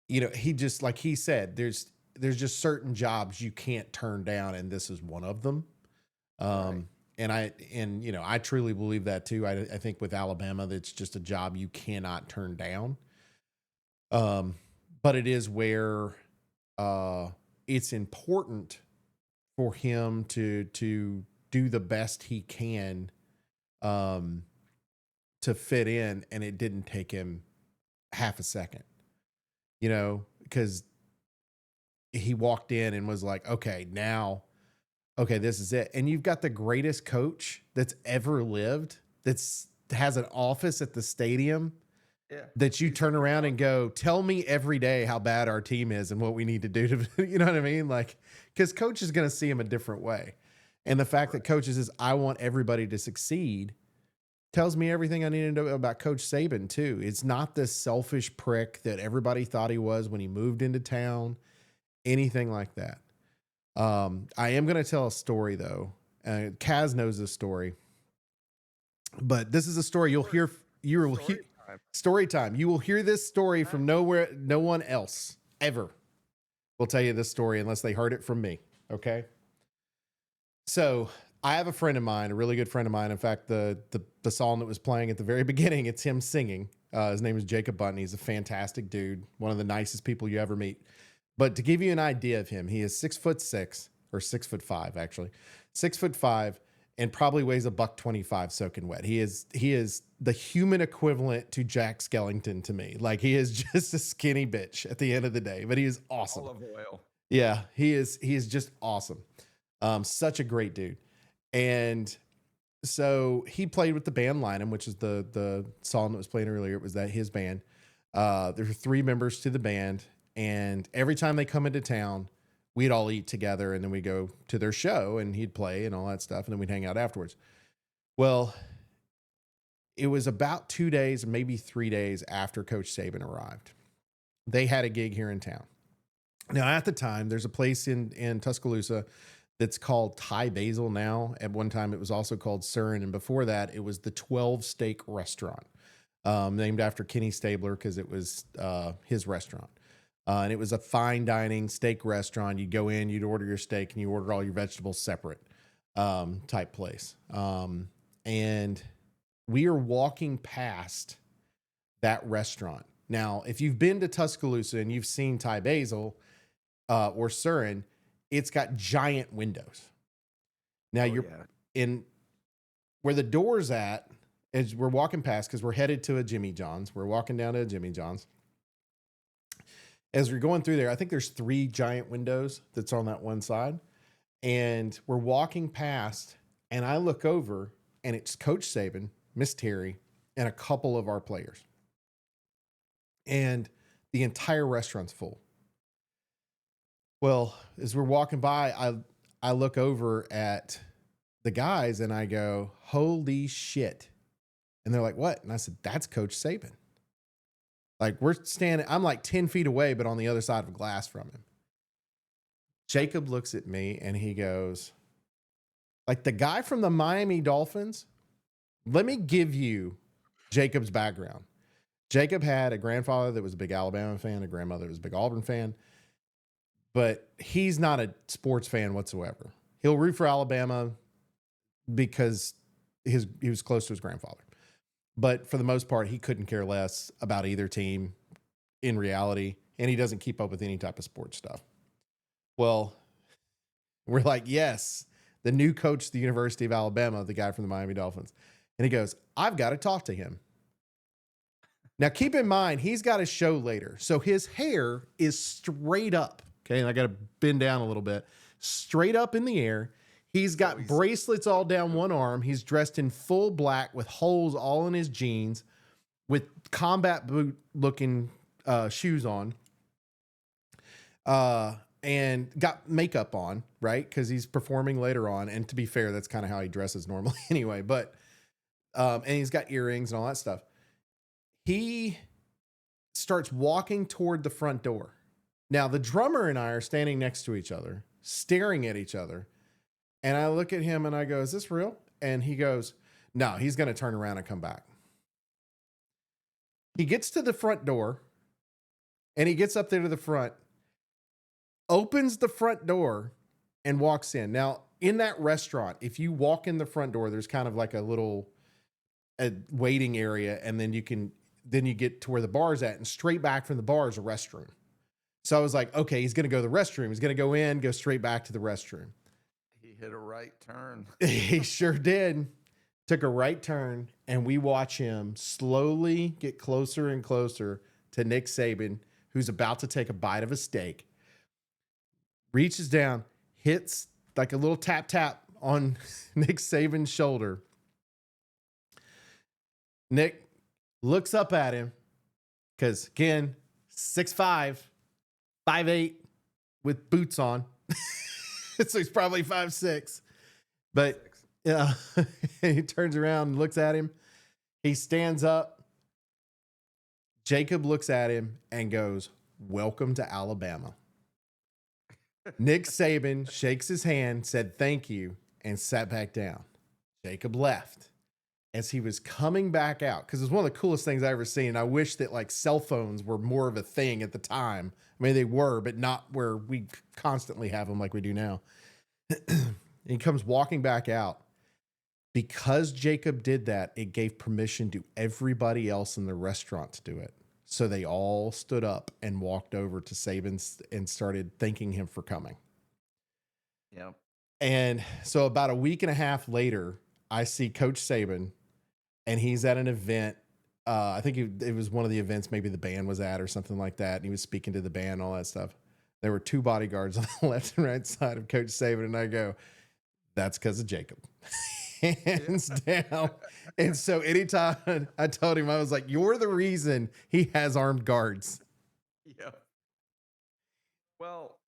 he just, like he said, there's just certain jobs you can't turn down, and this is one of them. Right. And I truly believe that too. I think with Alabama, that's just a job you cannot turn down. But it is where it's important for him to do the best he can to fit in, and it didn't take him half a second, because he walked in and was like, okay, this is it. And you've got the greatest coach that's ever lived, has an office at the stadium, Yeah. that you turn around and go, tell me every day how bad our team is and what we need to do to, you know what I mean? Like, because Coach is going to see him a different way. And the fact that Coach says, I want everybody to succeed, tells me everything I need to know about Coach Saban too. It's not this selfish prick that everybody thought he was when he moved into town, anything like that. I am going to tell a story though. Kaz knows this story, but this is a story you'll hear. Story time. You will hear this story from nowhere. No one else ever will tell you this story unless they heard it from me. Okay. So I have a friend of mine, a really good friend of mine. In fact, the song that was playing at the very beginning, it's him singing. His name is Jacob Button. He's a fantastic dude, one of the nicest people you ever meet. But to give you an idea of him, he is 6'6" or 6'5", actually, 6'5", and probably weighs $125 soaking wet. He is the human equivalent to Jack Skellington to me. Like, he is just a skinny bitch at the end of the day, but he is awesome. Olive oil. Yeah, he is just awesome. Such a great dude. And so he played with the band Lineham, which is the song that was playing earlier. It was his band. There were 3 members to the band, and every time they come into town, we'd all eat together, and then we go to their show, and he'd play and all that stuff, and then we'd hang out afterwards. Well, it was about 2 days, maybe 3 days after Coach Saban arrived. They had a gig here in town. Now, at the time, there's a place in Tuscaloosa that's called Thai Basil now. At one time, it was also called Surin, and before that, it was the 12 Steak Restaurant, named after Kenny Stabler because it was his restaurant. And it was a fine dining steak restaurant. You'd go in, you'd order your steak, and you order all your vegetables separate type place. And we are walking past that restaurant. Now, if you've been to Tuscaloosa and you've seen Thai Basil or Surin, it's got giant windows. Now you're in where the door's at as we're walking past, because we're headed to a Jimmy John's. We're walking down to a Jimmy John's. As we're going through there, I think there's 3 giant windows that's on that one side. And we're walking past, and I look over, and it's Coach Saban, Miss Terry, and a couple of our players. And the entire restaurant's full. Well, as we're walking by, I look over at the guys and I go, holy shit. And they're like, what? And I said, that's Coach Saban. Like, we're standing, I'm like 10 feet away, but on the other side of glass from him. Jacob looks at me and he goes, like, the guy from the Miami Dolphins, let me give you Jacob's background. Jacob had a grandfather that was a big Alabama fan, a grandmother that was a big Auburn fan. But he's not a sports fan whatsoever. He'll root for Alabama because he was close to his grandfather. But for the most part, he couldn't care less about either team in reality, and he doesn't keep up with any type of sports stuff. Well, we're like, yes, the new coach of the University of Alabama, the guy from the Miami Dolphins. And he goes, I've got to talk to him. Now, keep in mind, he's got a show later. So his hair is straight up. Okay, and I got to bend down a little bit. Straight up in the air. He's got bracelets all down one arm. He's dressed in full black with holes all in his jeans with combat boot looking shoes on. And got makeup on, right? Because he's performing later on. And to be fair, that's kind of how he dresses normally anyway. But, and he's got earrings and all that stuff. He starts walking toward the front door. Now, the drummer and I are standing next to each other, staring at each other. And I look at him and I go, is this real? And he goes, no, he's going to turn around and come back. He gets to the front door and he gets up there to the front, opens the front door and walks in. Now, in that restaurant, if you walk in the front door, there's kind of like a little waiting area. And then you get to where the bar's at, and straight back from the bar is a restroom. So I was like, okay, he's going to go to the restroom. He's going to go in, go straight back to the restroom. He hit a right turn. He sure did. Took a right turn, and we watch him slowly get closer and closer to Nick Saban, who's about to take a bite of a steak. Reaches down, hits like a little tap on Nick Saban's shoulder. Nick looks up at him because, again, 6'5", 5'8", with boots on. So he's probably 5'6". But yeah, he turns around and looks at him. He stands up. Jacob looks at him and goes, welcome to Alabama. Nick Saban shakes his hand, said thank you, and sat back down. Jacob left. as he was coming back out, because it was one of the coolest things I ever seen. And I wish that like cell phones were more of a thing at the time. I mean, they were, but not where we constantly have them like we do now. He comes walking back out. Because Jacob did that, it gave permission to everybody else in the restaurant to do it. So they all stood up and walked over to Saban and started thanking him for coming. Yep. And so about a week and a half later, I see Coach Saban, and he's at an event. I think it was one of the events maybe the band was at or something like that. And he was speaking to the band, all that stuff. There were two bodyguards on the left and right side of Coach Saban. And I go, that's because of Jacob. Hands down. And so anytime I told him, I was like, you're the reason he has armed guards. Yeah. Well,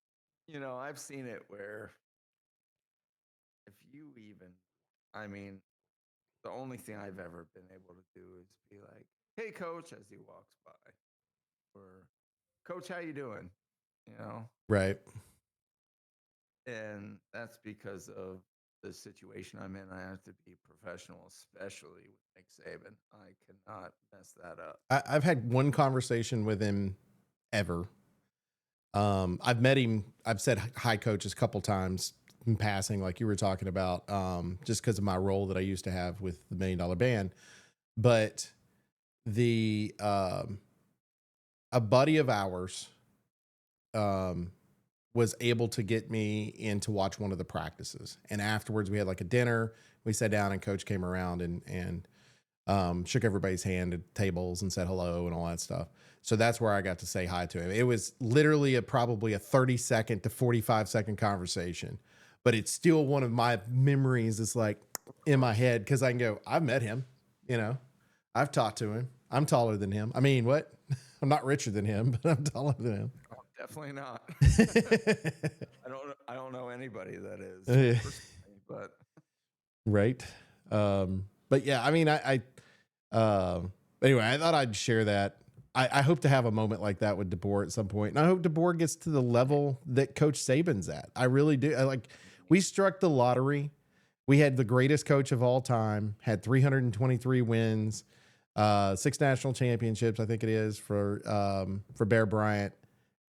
I've seen it where if you even, I mean, the only thing I've ever been able to do is be like, "Hey, coach," as he walks by, or "Coach, how you doing?" You know, Right. and that's because of the situation I'm in. I have to be professional, especially with Nick Saban. I cannot mess that up. I've had one conversation with him ever. I've met him. I've said hi, coach, a couple times in passing, like you were talking about, just because of my role that I used to have with the $1 Million Band. But the a buddy of ours was able to get me in to watch one of the practices, and afterwards we had like a dinner. We sat down, and coach came around and shook everybody's hand at tables and said hello and all that stuff. So that's where I got to say hi to him. It was literally probably a 30-second to 45-second conversation, but it's still one of my memories. It's like in my head, because I can go, I've met him, I've talked to him. I'm taller than him. I mean, what? I'm not richer than him, but I'm taller than him. Oh, definitely not. I don't know anybody that is, personally, but right. But yeah, I mean, anyway, I thought I'd share that. I hope to have a moment like that with DeBoer at some point. And I hope DeBoer gets to the level that Coach Saban's at. I really do. We struck the lottery. We had the greatest coach of all time, had 323 wins, 6 national championships, I think it is, for Bear Bryant.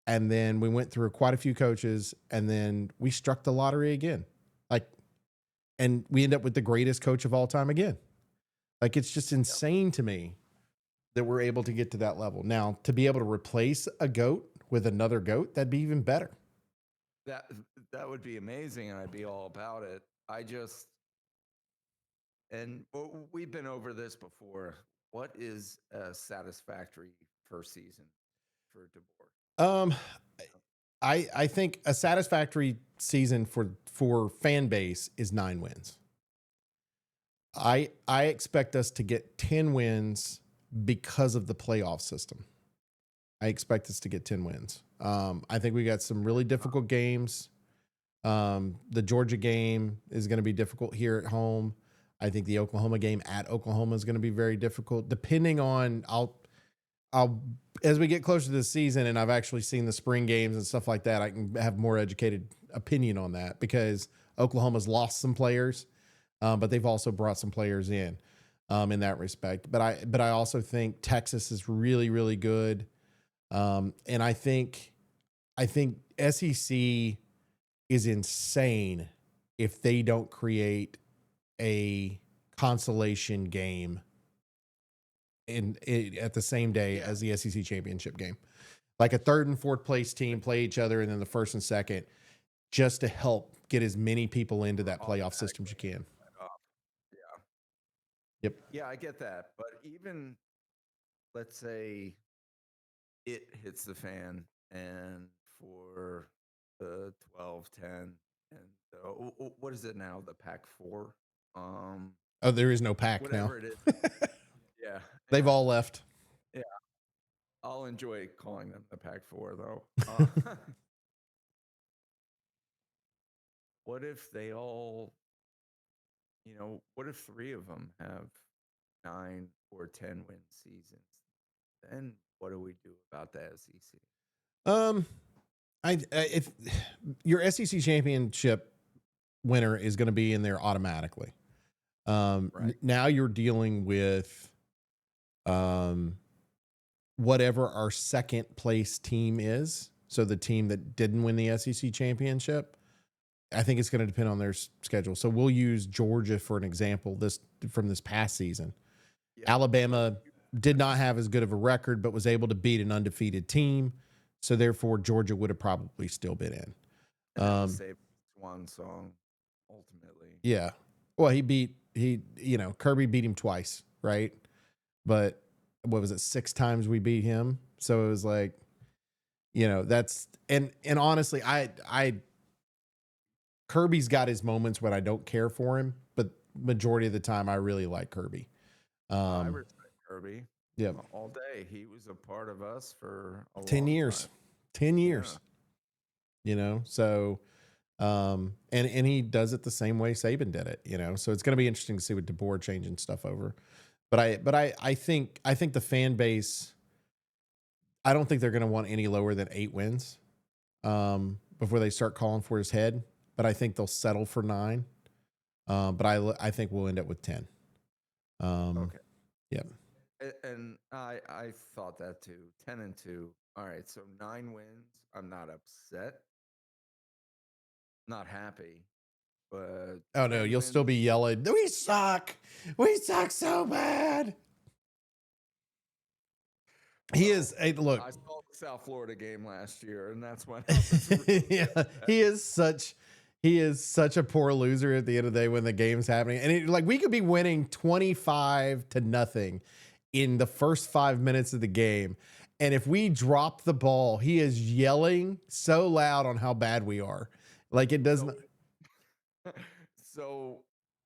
And then we went through quite a few coaches, and then we struck the lottery again. And we end up with the greatest coach of all time again. Like, it's just insane to me that we're able to get to that level. Now, to be able to replace a GOAT with another GOAT, that'd be even better. That would be amazing, and I'd be all about it. And we've been over this before. What is a satisfactory first season for DeBoer? I think a satisfactory season for fan base is 9 wins. I expect us to get 10 wins because of the playoff system. I expect us to get 10 wins. I think we got some really difficult games. The Georgia game is going to be difficult here at home. I think the Oklahoma game at Oklahoma is going to be very difficult. Depending on, I'll as we get closer to the season, and I've actually seen the spring games and stuff like that, I can have more educated opinion on that, because Oklahoma's lost some players, but they've also brought some players in that respect. But I also think Texas is really, really good. And I think SEC is insane if they don't create a consolation game at the same day as the SEC championship game. Like a 3rd and 4th place team play each other, and then the 1st and 2nd, just to help get as many people into that playoff system as you can. Yeah. Yep. Yeah, I get that. But even, let's say it hits the fan, and for the 12-10, and what is it now? The Pac-4? Oh, there is no Pac now. Whatever it is. Yeah. They've all left. Yeah. I'll enjoy calling them the Pac-4, though. What if they all, what if 3 of them have 9 or 10 win seasons? Then what do we do about the SEC? If your SEC championship winner is going to be in there automatically. Right. Now you're dealing with um, whatever our second place team is. So the team that didn't win the SEC championship, I think it's going to depend on their schedule. So we'll use Georgia for an example. This from this past season, Yeah. So Alabama did not have as good of a record, but was able to beat an undefeated team. So therefore, Georgia would have probably still been in. and that was Saban's swan song, ultimately. Yeah. Well, Kirby beat him twice, right? But what was it? 6 times we beat him. So it was like, that's and honestly, I Kirby's got his moments when I don't care for him, but majority of the time I really like Kirby. I Um, respect Kirby yep. all day. He was a part of us for a 10 long years. time. 10 Yeah. years. So and he does it the same way Saban did it, So it's going to be interesting to see what DeBoer changing stuff over. But I think the fan base, I don't think they're going to want any lower than 8 wins before they start calling for his head. But I think they'll settle for 9. But I think we'll end up with 10. Okay. Yeah. And I thought that too. 10-2. All right. So 9 wins. I'm not upset. Not happy. But Oh no, 10 you'll wins. still be yelling, "We suck! We suck so bad!" He Well, is. Hey, look, I saw the South Florida game last year, and that's when I was really yeah, upset. he is such a poor loser at the end of the day when the game's happening. And like we could be winning 25-0 in the first 5 minutes of the game. And if we drop the ball, he is yelling so loud on how bad we are. Like it doesn't. So,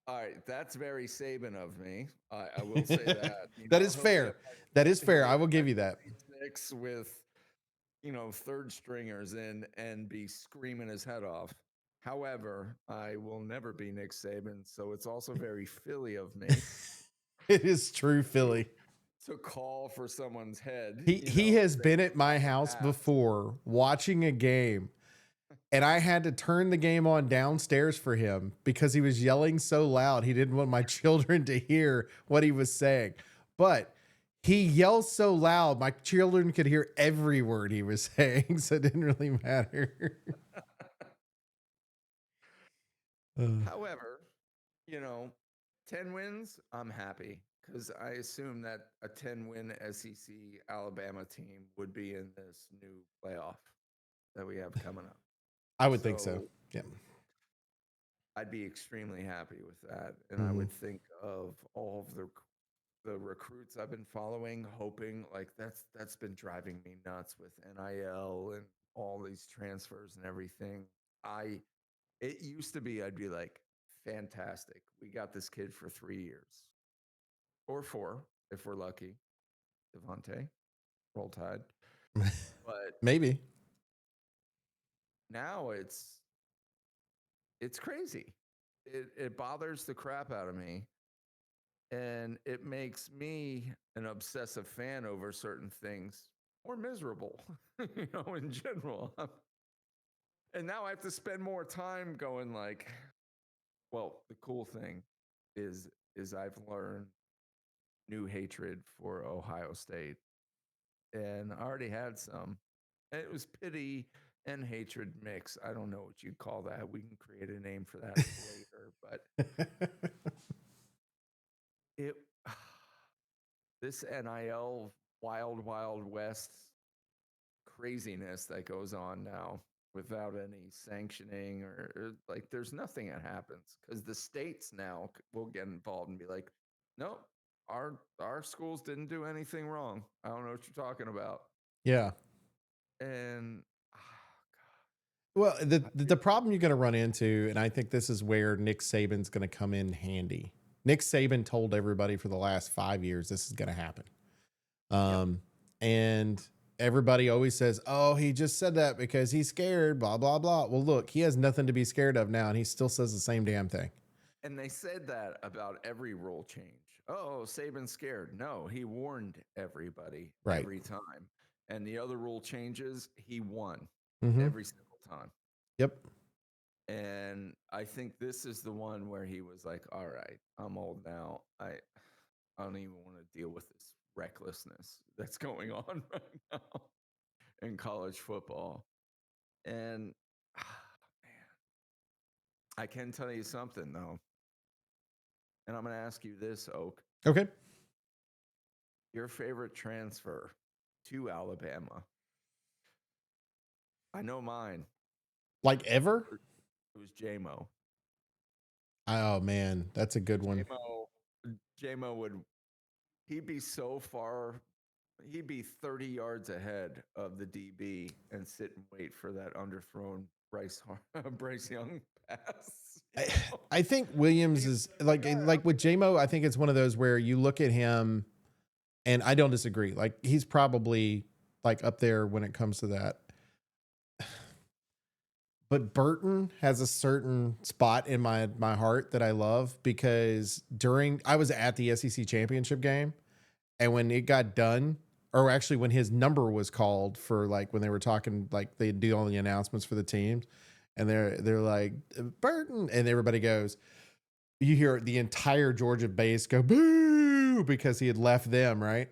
all right, that's very Saban of me. I will say that. That is He'll be fair. up That is he'll fair. be I up will by give you that. 46 with third stringers and be screaming his head off. However, I will never be Nick Saban, so it's also very Philly of me It is true, to Philly. to call for someone's head. He has Say been at my drop a house pass. before watching a game, and I had to turn the game on downstairs for him because he was yelling so loud. He didn't want my children to hear what he was saying. But he yells so loud, my children could hear every word he was saying, so it didn't really matter. Uh, However, you know, 10 wins, I'm happy because I assume that a 10-win SEC Alabama team would be in this new playoff that we have coming up. I would think so. So Yeah. I'd be extremely happy with that. And I Mhm. would think of all of the recruits I've been following, hoping like that's been driving me nuts with NIL and all these transfers and everything. I It used to be I'd be like, fantastic. We got this kid for 3 years or 4 if we're lucky. Devontae, roll tide. But Maybe. now it's crazy. It bothers the crap out of me, and it makes me an obsessive fan over certain things more miserable, in general. And now I have to spend more time going like, well, the cool thing is I've learned new hatred for Ohio State. And I already had some. And it was pity and hatred mix. I don't know what you'd call that. We can create a name for that later. But it this NIL wild, wild west craziness that goes on now without any sanctioning or like there's nothing that happens because the states now will get involved and be like, nope, our schools didn't do anything wrong. I don't know what you're talking about. Yeah. And Well, the I the feel problem you're going to run into, and I think this is where Nick Saban's going to come in handy. Nick Saban told everybody for the last 5 years this is going to happen, yep. and everybody always says, "Oh, he just said that because he's scared." Blah blah blah. Well, look, he has nothing to be scared of now, and he still says the same damn thing. And they said that about every rule change. Oh, Saban's scared. No, he warned everybody Right. every time. And the other rule changes, he won Mm-hmm. every single time. Yep. And I think this is the one where he was like, all right, I'm old now. I don't even want to deal with this recklessness that's going on right now in college football. And man, I can tell you something though. And I'm going to ask you this, Oak. Okay. Your favorite transfer to Alabama? I know mine. Like ever? It was JMO. Oh man, that's a good one. JMO would he'd be so far. He'd be 30 yards ahead of the DB and sit and wait for that underthrown Bryce Young pass. I, I think Williams is like with JMO, I think it's one of those where you look at him and I don't disagree. Like he's probably like up there when it comes to that. But Burton has a certain spot in my heart that I love because I was at the SEC championship game, and when it got done, or actually when his number was called for like when they were talking, like they do all the announcements for the teams, and they're like Burton, and everybody goes, you hear the entire Georgia base go boo because he had left them, right?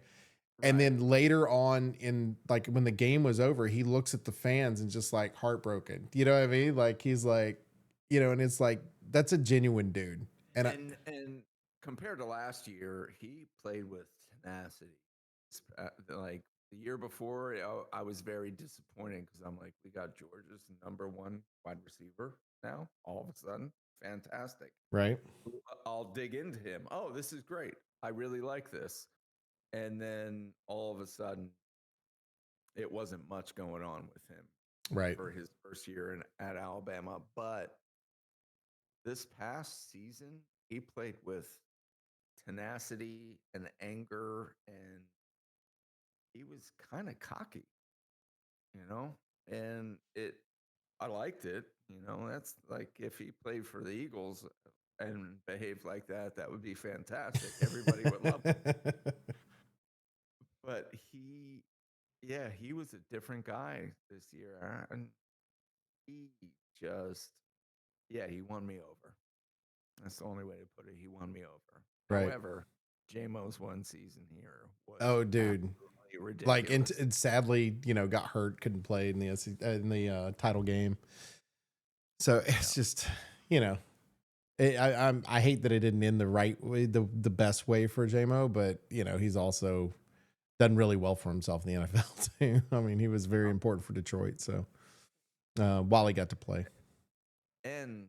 And Right. then later on in like when the game was over, he looks at the fans and just like heartbroken. You know what I mean? Like he's like, and it's like that's a genuine dude. And compared to last year, he played with tenacity. Like the year before, I was very disappointed because I'm like, we got Georgia's number one wide receiver now. All of a sudden, fantastic. Right. I'll dig into him. Oh, this is great. I really like this. And then all of a sudden, it wasn't much going on with him Right. for his first year at Alabama. But this past season, he played with tenacity and anger, and he was kind of cocky, you know? And I liked it, That's like if he played for the Eagles and behaved like that, that would be fantastic. Everybody would love him. But yeah, he was a different guy this year. And he just, yeah, he won me over. That's the only way to put it. He won me over. Right. However, JMO's one season here was Oh, dude. absolutely Like ridiculous. and sadly, got hurt, couldn't play in the title game. So it's just, I hate that it didn't end the right way, the best way for JMO, but he's also done really well for himself in the NFL too. I mean, he was very important for Detroit. So while he got to play, And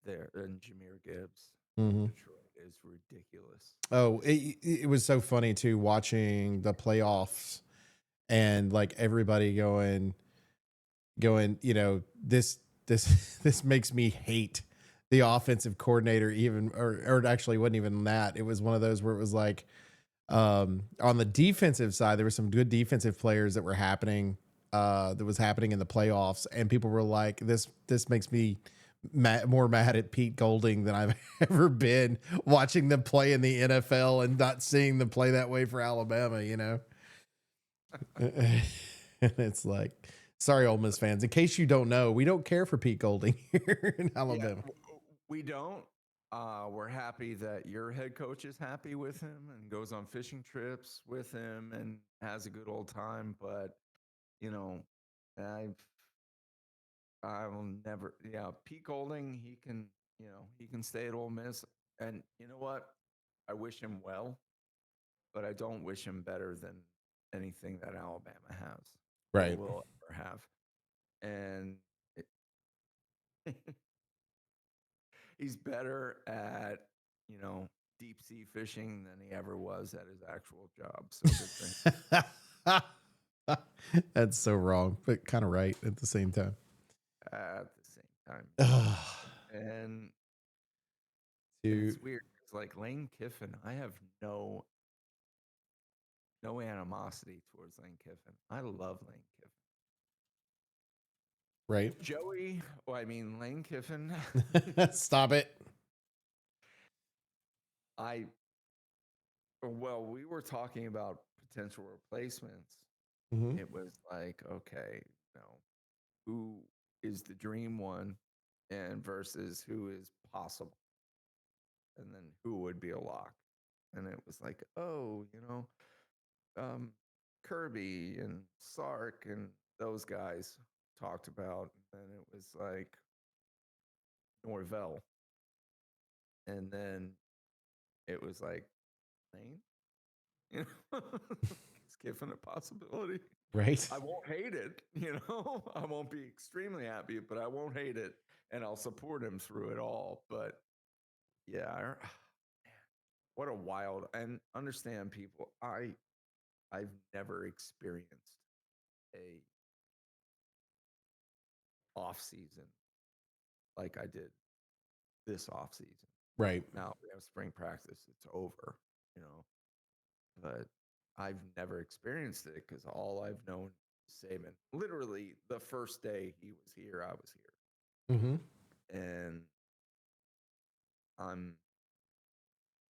there and Jameer Gibbs in mm-hmm. Detroit is ridiculous. Oh, it was so funny too watching the playoffs and like everybody going, this makes me hate the offensive coordinator even, or it actually wasn't even that. It was one of those where it was like, on the defensive side, there were some good defensive players that were happening, that was happening in the playoffs. And people were like, this makes me more mad at Pete Golding than I've ever been watching them play in the NFL and not seeing them play that way for Alabama, and it's like, sorry, Ole Miss fans. In case you don't know, we don't care for Pete Golding here in Alabama. Yeah, we don't. We're happy that your head coach is happy with him and goes on fishing trips with him and has a good old time. But you know, I will never. Yeah, Pete Golding, he can stay at Ole Miss, and you know what? I wish him well, but I don't wish him better than anything that Alabama has or Right. will ever have. And it, he's better at, deep sea fishing than he ever was at his actual job. So good for him. That's so wrong, but kind of right at the same time. At the same time. Ugh. And To it's weird. It's like Lane Kiffin. I have no animosity towards Lane Kiffin. I love Lane Kiffin. right. Lane Kiffin. Stop it. We were talking about potential replacements. Mm-hmm. It was like, okay, who is the dream one and versus who is possible, and then who would be a lock. And it was like, oh, Kirby and Sark and those guys talked about. And then it was like Norvell. And then it was like Lane. It's given a possibility. Right. I won't hate it, I won't be extremely happy, but I won't hate it. And I'll support him through it all. But yeah, what a wild, and understand people, I've never experienced a off season like I did this off season. Right. Now we have spring practice, it's over, but I've never experienced it because all I've known is Saban. Literally the first day he was here, I was here. Mm-hmm. And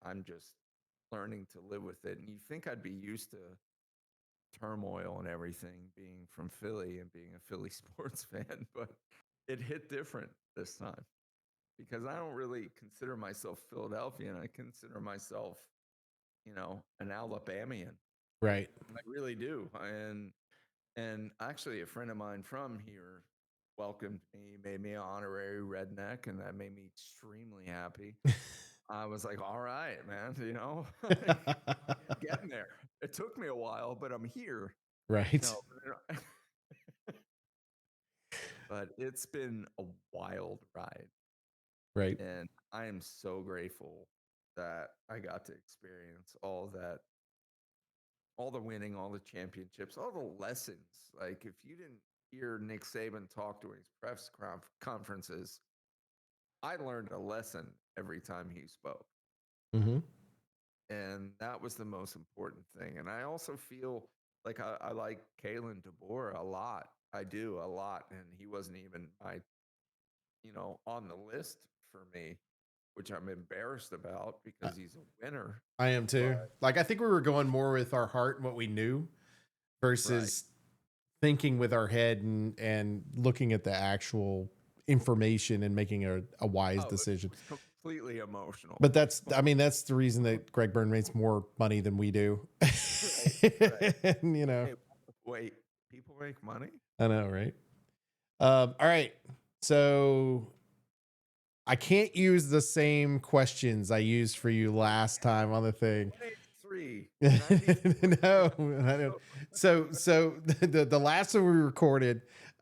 I'm just learning to live with it. And you think I'd be used to turmoil and everything, being from Philly and being a Philly sports fan, but it hit different this time because I don't really consider myself Philadelphian. I consider myself, an Alabamian. Right. I really do. And actually a friend of mine from here welcomed me, made me an honorary redneck, and that made me extremely happy. I was like, all right, man, getting there. It took me a while, but I'm here. Right. No, but it's been a wild ride. Right. And I am so grateful that I got to experience all that, all the winning, all the championships, all the lessons. Like, if you didn't hear Nick Saban talk during his press conferences, I learned a lesson every time he spoke. Mm-hmm. And that was the most important thing. And I also feel like I like Kalen DeBoer a lot. I do a lot. And he wasn't even on the list for me, which I'm embarrassed about because he's a winner. I am too. Like, I think we were going more with our heart and what we knew versus thinking with our head and looking at the actual information and making a wise decision. It was completely emotional. But that's the reason that Greg Byrne makes more money than we do. Right. And, Hey, wait, people make money? I know, right? All right. So I can't use the same questions I used for you last time on the thing. 183. No, I don't. So the last one we recorded,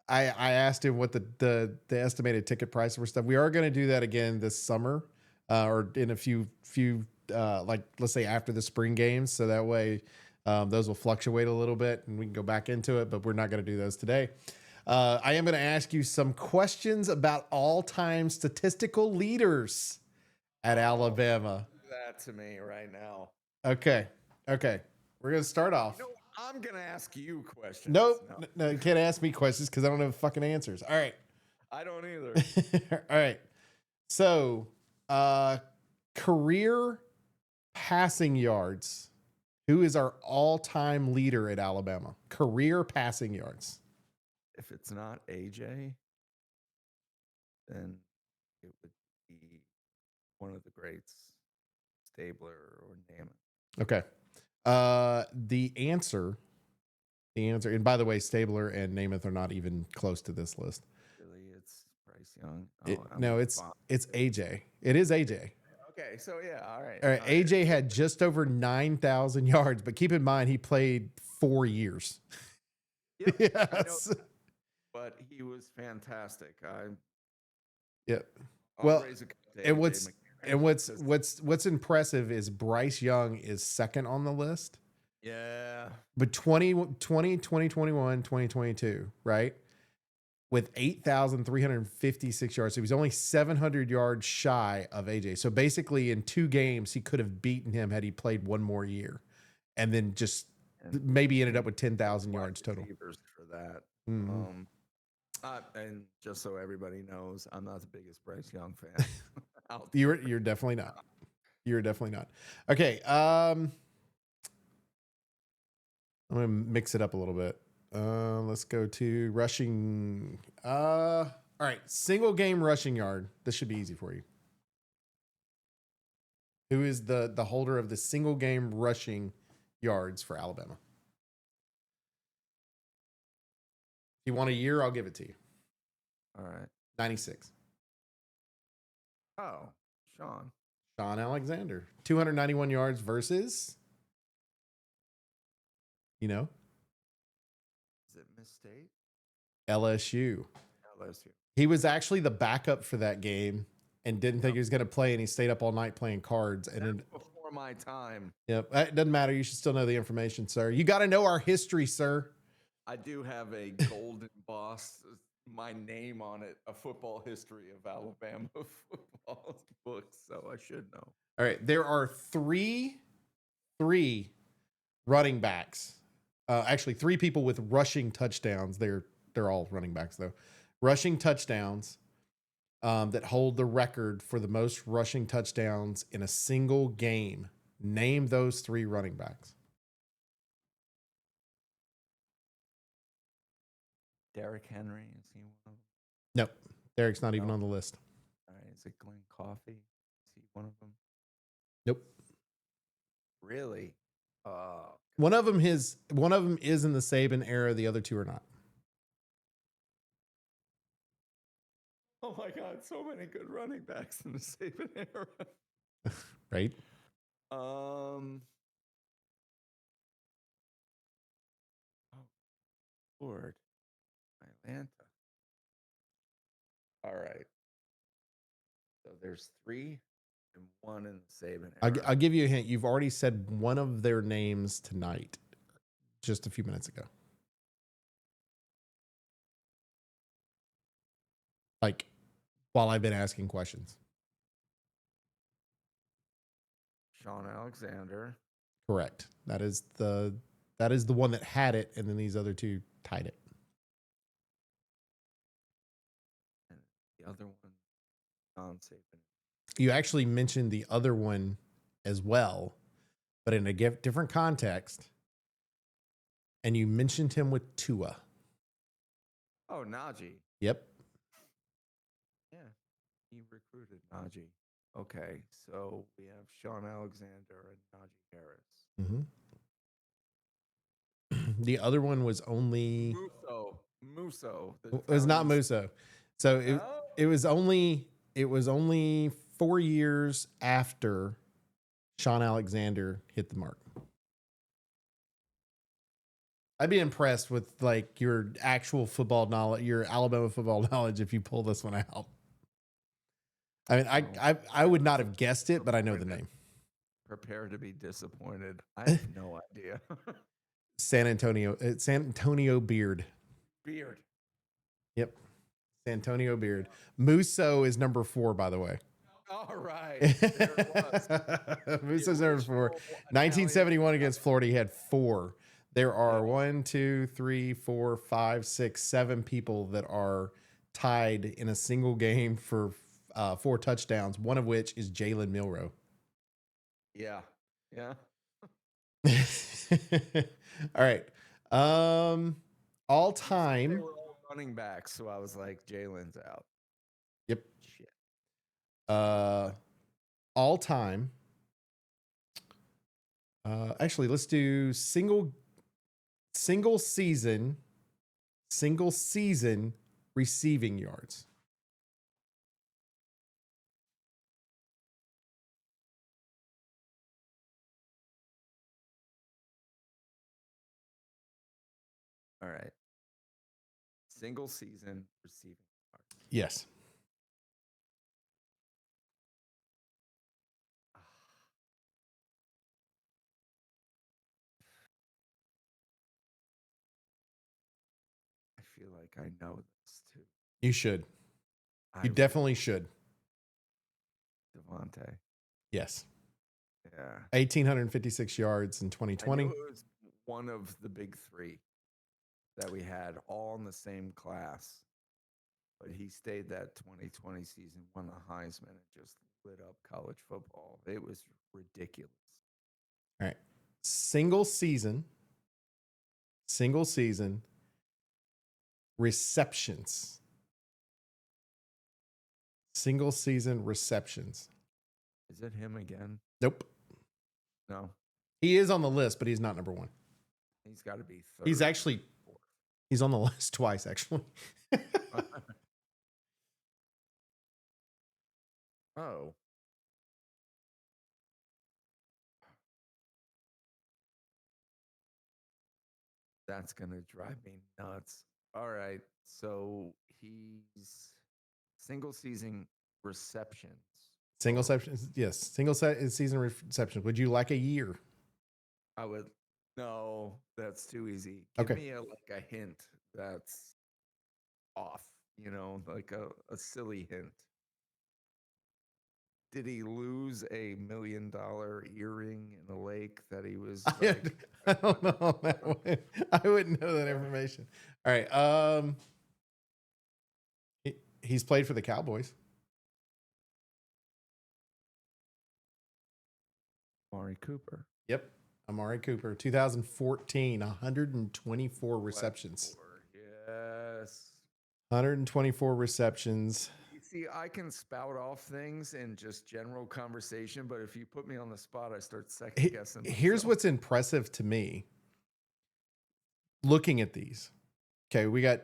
I asked him what the estimated ticket price for stuff. We are going to do that again this summer, or in a few like, let's say after the spring games, so that way those will fluctuate a little bit and we can go back into it. But we're not going to do those today. I am going to ask you some questions about all-time statistical leaders at Alabama. Do that to me right now. Okay. We're going to start off. I'm going to ask you questions. Nope. No, you can't ask me questions because I don't have fucking answers. All right. I don't either. All right. So, career passing yards. Who is our all-time leader at Alabama? Career passing yards. If it's not AJ, then it would be one of the greats, Stabler or Namath. Okay. The answer, and by the way, Stabler and Namath are not even close to this list. Really, it's Bryce Young. It's AJ. It is AJ. Okay, so yeah, all right. All right. AJ had just over 9,000 yards, but keep in mind he played 4 years. Yep, Yes. But he was fantastic. Yep. I'll Well, raise a cup to and AJ what's impressive is Bryce Young is second on the list. Yeah. But 2021, 2022, right? With 8,356 yards. So he was only 700 yards shy of AJ. So basically in 2 games, he could have beaten him had he played one more year. And then just maybe ended up with 10,000 yards total. For that. Mm-hmm. And just so everybody knows, I'm not the biggest Bryce Young fan. You're definitely not. You're definitely not. Okay. I'm going to mix it up a little bit. Let's go to rushing. All right. Single game rushing yard. This should be easy for you. Who is the holder of the single game rushing yards for Alabama? If you want a year, I'll give it to you. All right. 96. Oh, Sean. Sean Alexander. 291 yards versus, Is it Miss State? LSU. LSU. He was actually the backup for that game and didn't think he was going to play, and he stayed up all night playing cards. And That's before my time. Yep, it doesn't matter. You should still know the information, sir. You got to know our history, sir. I do have a golden boss, my name on it, a football history of Alabama football book, so I should know. All right, there are three running backs. Actually, three people with rushing touchdowns. They're all running backs though. Rushing touchdowns that hold the record for the most rushing touchdowns in a single game. Name those three running backs. Derrick Henry, is he one of them? Nope. Derek's not even on the list. All right, is it Glenn Coffey? Is he one of them? Nope. Really? One of them is in the Saban era. The other two are not. Oh my God, so many good running backs in the Saban era. Right? Oh, Lord. Atlanta. All right. So there's 3 and 1 in the Saban era. I'll give you a hint. You've already said one of their names tonight, just a few minutes ago. Like, while I've been asking questions. Sean Alexander. Correct. That is the one that had it, and then these other two tied it. And the other one, non-Saban. You actually mentioned the other one as well, but in a different context. And you mentioned him with Tua. Oh, Najee. Yep. Yeah, he recruited Najee. Okay, so we have Sean Alexander and Najee Harris. Mm-hmm. The other one was only Musso. It was not Musso. So it was only 4 years after Sean Alexander hit the mark. I'd be impressed with like your actual football knowledge, your Alabama football knowledge, if you pull this one out. I mean, I would not have guessed it, but I know the name. Prepare to be disappointed. I have no idea. San Antonio Beard. Beard. Yep. San Antonio Beard. Musso is number 4, by the way. All right. There it was. Musso's number 4. 1971 against Florida, he had 4. There are 1, 2, 3, 4, 5, 6, 7 people that are tied in a single game for 4 touchdowns, one of which is Jalen Milroe. Yeah. Yeah. All right. All time. They were all running backs, so I was like, Jalen's out. Yep. Shit. All time. Actually, let's do single season receiving yards. All right. Single season receiving yards. Yes. I feel like I know this too. You should. You definitely should. Devontae. Yes. Yeah. 1,856 yards in 2020. I knew it was one of the big 3 that we had all in the same class. But he stayed that 2020 season, won the Heisman, and just lit up college football. It was ridiculous. All right. Single season receptions. Single season receptions. Is it him again? Nope. No. He is on the list, but he's not number one. He's got to be third. He's on the list twice, actually. Oh. That's going to drive me nuts. All right. So he's single season receptions. Single receptions, yes. Single season receptions. Would you like a year? I would. No, that's too easy. Give Okay. me a hint that's off, like a silly hint. Did he lose $1 million earring in a lake that he was like? I don't know on that one. I wouldn't know that information. All right. He's played for the Cowboys. Amari Cooper. Yep. Amari Cooper, 2014, 124 receptions. Yes. 124 receptions. You see, I can spout off things in just general conversation, but if you put me on the spot, I start second guessing. Here's what's impressive to me. Looking at these. Okay, we got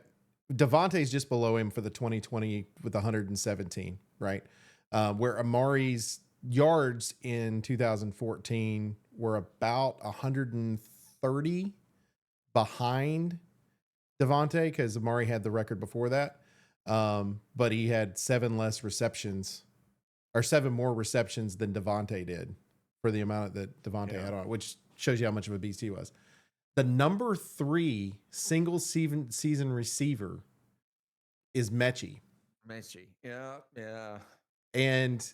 Devontae's just below him for the 2020 with 117, right? Where Amari's yards in 2014 were about 130 behind Devontae because Amari had the record before that. But he had 7 more receptions than Devontae did for the amount that Devontae had on, which shows you how much of a beast he was. The number 3 single season receiver is Mechie. Yeah. And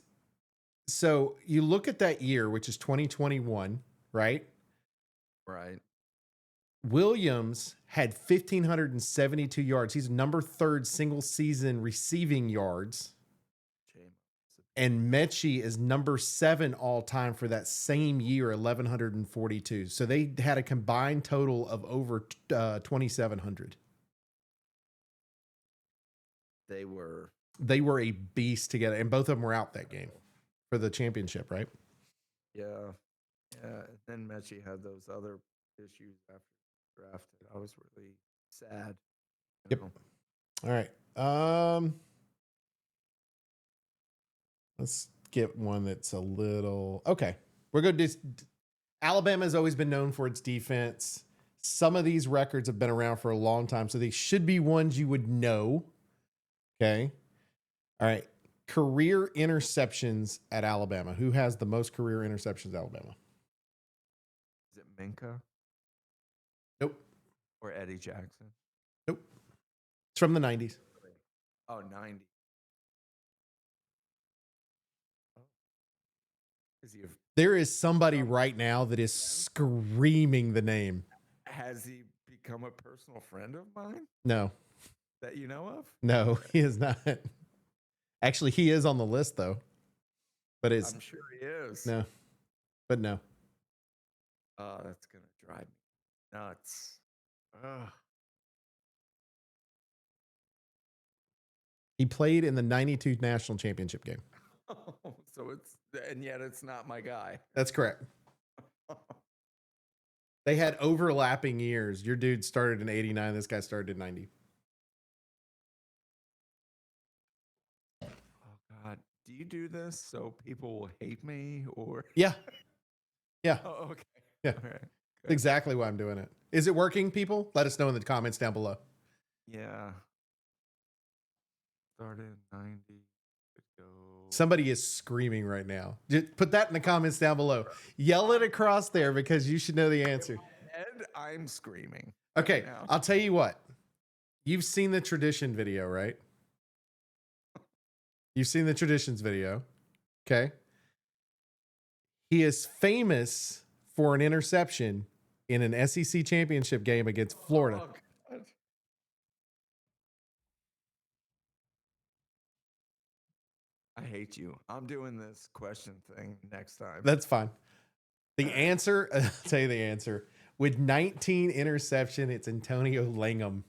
so you look at that year, which is 2021, right? Right. Williams had 1,572 yards. He's number 3rd single season receiving yards. And Mechie is number 7 all time for that same year, 1,142. So they had a combined total of over 2,700. They were a beast together, and both of them were out that game for the championship, right? Yeah. Then Mechie had those other issues after drafted. I was really sad. Yep. All right. Let's get one that's a little okay. We're going to do. Alabama has always been known for its defense. Some of these records have been around for a long time, so they should be ones you would know. Okay. All right. Career interceptions at Alabama. Who has the most career interceptions at Alabama? Is it Minka? Nope. Or Eddie Jackson? Nope. It's from the 90s. Oh, 90. There is somebody right now that is screaming the name. Has he become a personal friend of mine? No. That you know of? No, he is not. Actually, he is on the list, though. But I'm sure he is. No. But no. Oh, that's going to drive me nuts. Ugh. He played in the 92 national championship game. Oh, and yet it's not my guy. That's correct. They had overlapping years. Your dude started in 89. This guy started in 90. Oh, God. Do you do this so people will hate me or? Yeah. Oh, okay. Yeah. All right. That's exactly why I'm doing it. Is it working, people? Let us know in the comments down below. Yeah. Started in 90. Somebody is screaming right now. Just put that in the comments down below. Yell it across there because you should know the answer. And I'm screaming. Okay, right now. I'll tell you what. You've seen the tradition video, right? You've seen the traditions video. Okay. He is famous for an interception in an SEC championship game against Florida. Oh, God. I hate you. I'm doing this question thing next time. That's fine. The answer, I'll tell you the answer. With 19 interception, it's Antonio Langham.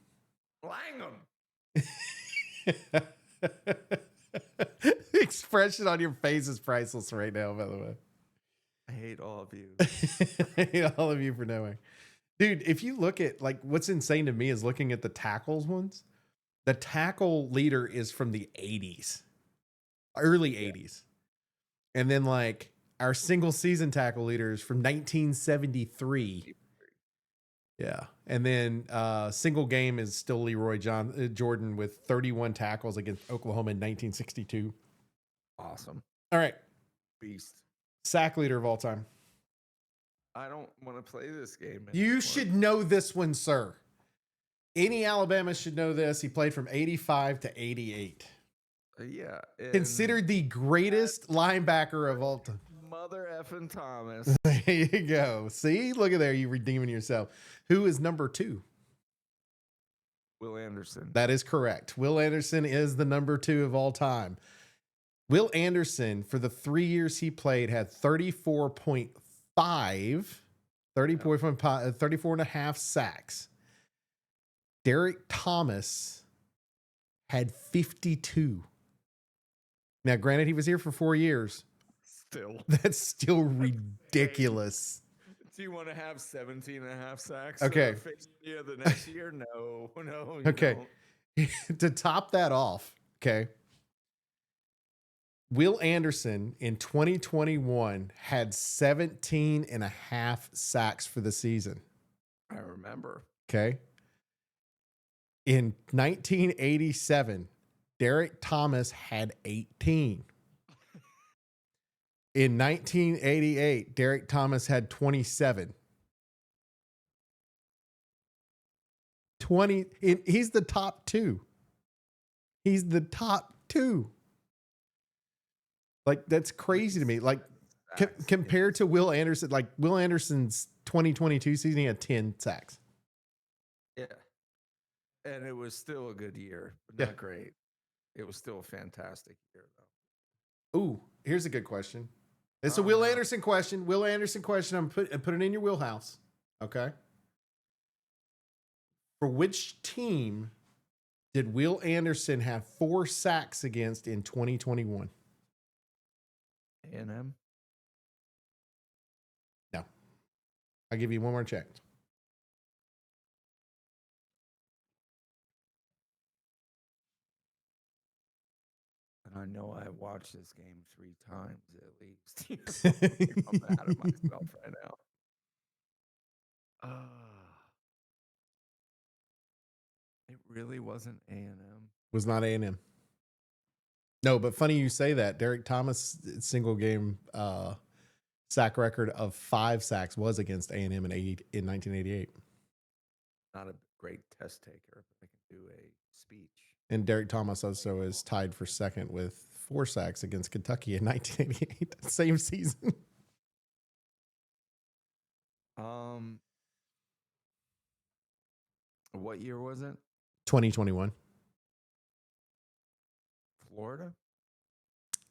Langham. The expression on your face is priceless right now, by the way. I hate all of you. I hate all of you for knowing. Dude, if you look at, like, what's insane to me is looking at the tackles ones. The tackle leader is from the 80s, early 80s. And then, like, our single season tackle leader is from 1973. Yeah. And then single game is still Leroy Jordan with 31 tackles against Oklahoma in 1962. Awesome. All right. Beast. Sack leader of all time. I don't want to play this game anymore. You should know this one, sir. Any Alabama should know this. He played from 85 to 88. Yeah. Considered the greatest linebacker of all time. Mother effing Thomas. There you go. See? Look at there. You redeeming yourself. Who is number 2? Will Anderson. That is correct. Will Anderson is the number 2 of all time. Will Anderson, for the 3 years he played, had 34.5, 34 and a half sacks. Derek Thomas had 52. Now, granted, he was here for 4 years. Still. That's still ridiculous. Do you want to have 17 and a half sacks? Okay. Yeah, the next year? No. Okay. To top that off, okay. Will Anderson in 2021 had 17 and a half sacks for the season. I remember. Okay. In 1987, Derek Thomas had 18. In 1988, Derek Thomas had 27. He's the top 2. He's the top 2. Like, that's crazy to me. Like, compared to Will Anderson, like Will Anderson's 2022 season, he had 10 sacks. Yeah. And it was still a good year, but not great. It was still a fantastic year, though. Ooh, here's a good question. It's a Will Anderson question. Will Anderson question. I'm put it in your wheelhouse. Okay. For which team did Will Anderson have 4 sacks against in 2021? A&M? No. I'll give you one more check. And I know I watched this game 3 times at least. I'm out of myself right now. It really wasn't A&M. Was not A&M. No, but funny you say that. Derek Thomas' single game sack record of 5 sacks was against A&M in 1988. Not a great test taker, but I can do a speech. And Derek Thomas also is tied for second with 4 sacks against Kentucky in 1988, same season. What year was it? 2021. Florida?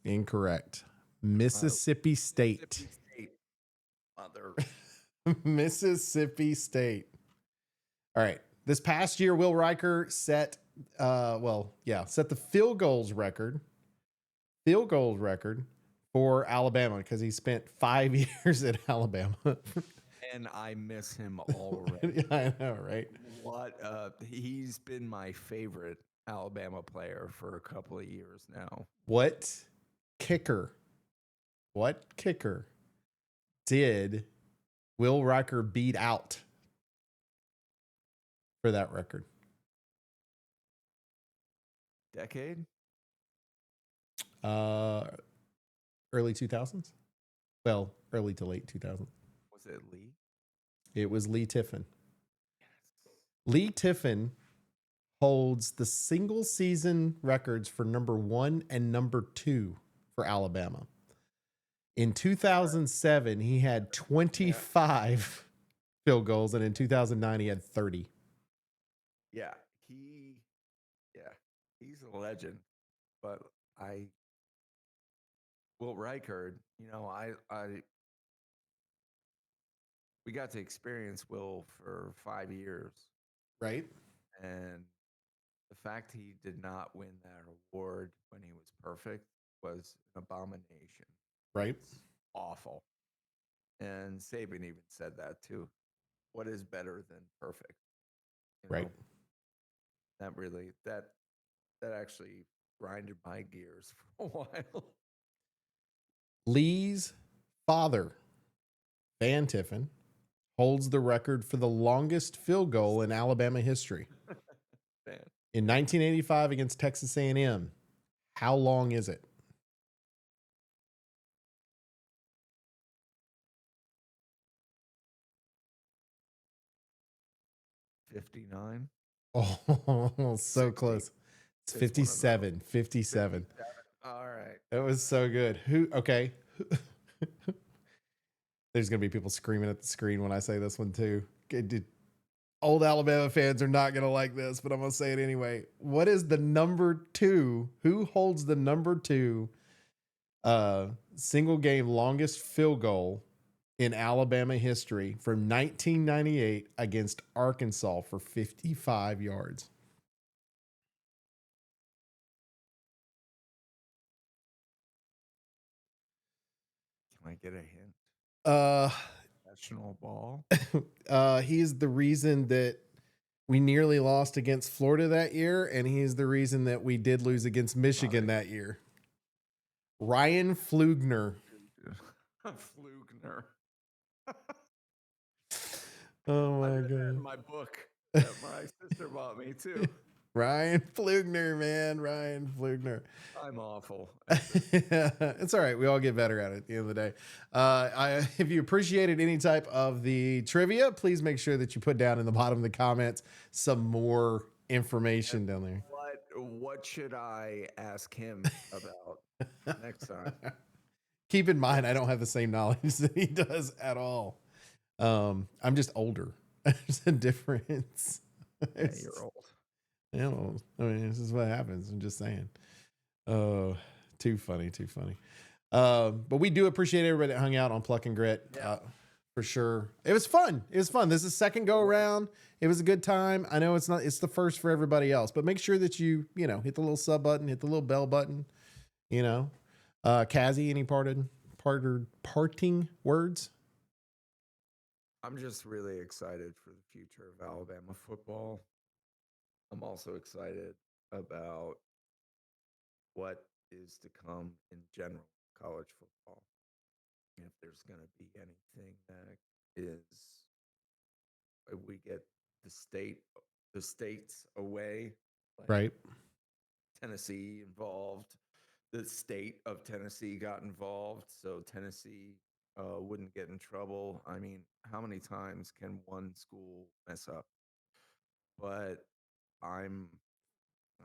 Incorrect. Mississippi State. Mother. Mississippi State. All right. This past year, Will Riker set the field goals record for Alabama because he spent 5 years at Alabama. And I miss him already. I know, right? He's been my favorite Alabama player for a couple of years now. What kicker did Will Riker beat out for that record? Decade? Early 2000s? Well, early to late 2000s. Was it Lee? It was Lee Tiffin. Yes. Lee Tiffin holds the single season records for number 1 and number 2 for Alabama. In 2007, he had 25 field goals, and in 2009, he had 30. Yeah, he's a legend. But Will Reichard, we got to experience Will for 5 years. Right. And The fact he did not win that award when he was perfect was an abomination. Right. It's awful. And Saban even said that too. What is better than perfect? You Right. know, that actually grinded my gears for a while. Lee's father, Van Tiffin, holds the record for the longest field goal in Alabama history. Man, In 1985 against Texas A&M. How long is it? 59, Oh, so 60. close. It's It's one of those. 57. 57. 57. All right. That was so good. Okay. There's going to be people screaming at the screen when I say this one too. Old Alabama fans are not going to like this, but I'm going to say it anyway. What is the number 2? Who holds the number 2 single game longest field goal in Alabama history from 1998 against Arkansas for 55 yards? Can I get a hint? Uh, Professional ball. he's the reason that we nearly lost against Florida that year, and he's the reason that we did lose against Michigan that year. Ryan Flugner. Flugner. Oh I my read that in god. my book that my sister bought me too. Ryan Flugner, man. Ryan Flugner. I'm awful. It's all right. We all get better at it at the end of the day. If you appreciated any type of the trivia, please make sure that you put down in the bottom of the comments some more information down there. What should I ask him about next time? Keep in mind, I don't have the same knowledge that he does at all. I'm just older. There's a difference. Yeah, you're old. You know, I mean, this is what happens. I'm just saying. Oh, too funny, too funny. But we do appreciate everybody that hung out on Pluck-N-Grit. For sure. It was fun. It was fun. This is second go around. It was a good time. I know it's the first for everybody else, but make sure that you hit the little sub button, hit the little bell button, Kazzy, any parting words? I'm just really excited for the future of Alabama football. I'm also excited about what is to come in general college football. If there's going to be anything that is, we get the states away, like Right. Tennessee involved. The state of Tennessee got involved, so Tennessee wouldn't get in trouble. I mean, how many times can one school mess up? But I'm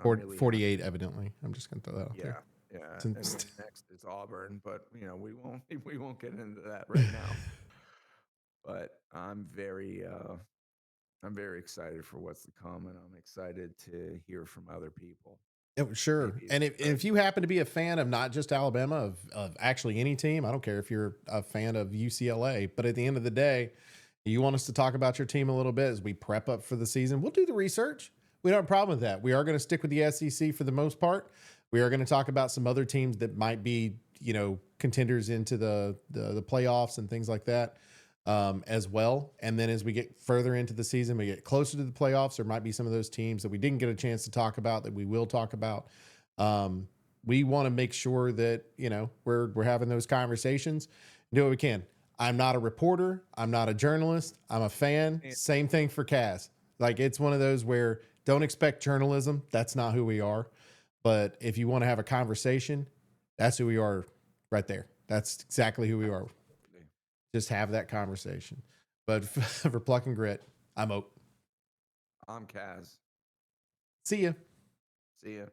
really 48, happy. evidently. I'm just gonna throw that out there. Yeah. And then next is Auburn, but we won't get into that right now. But I'm very excited for what's to come, and I'm excited to hear from other people. Sure. And if you happen to be a fan of not just Alabama, of actually any team, I don't care if you're a fan of UCLA, but at the end of the day, you want us to talk about your team a little bit as we prep up for the season, we'll do the research. We don't have a problem with that. We are going to stick with the SEC for the most part. We are going to talk about some other teams that might be, contenders into the playoffs and things like that. As well. And then as we get further into the season, we get closer to the playoffs, there might be some of those teams that we didn't get a chance to talk about that we will talk about. We want to make sure that, we're having those conversations, do what we can. I'm not a reporter. I'm not a journalist. I'm a fan. Same thing for Kaz. Like, it's one of those where don't expect journalism. That's not who we are. But if you want to have a conversation, that's who we are right there. That's exactly who we are. Just have that conversation. But for Pluck-N-Grit, I'm Oak. I'm Kaz. See ya. See ya.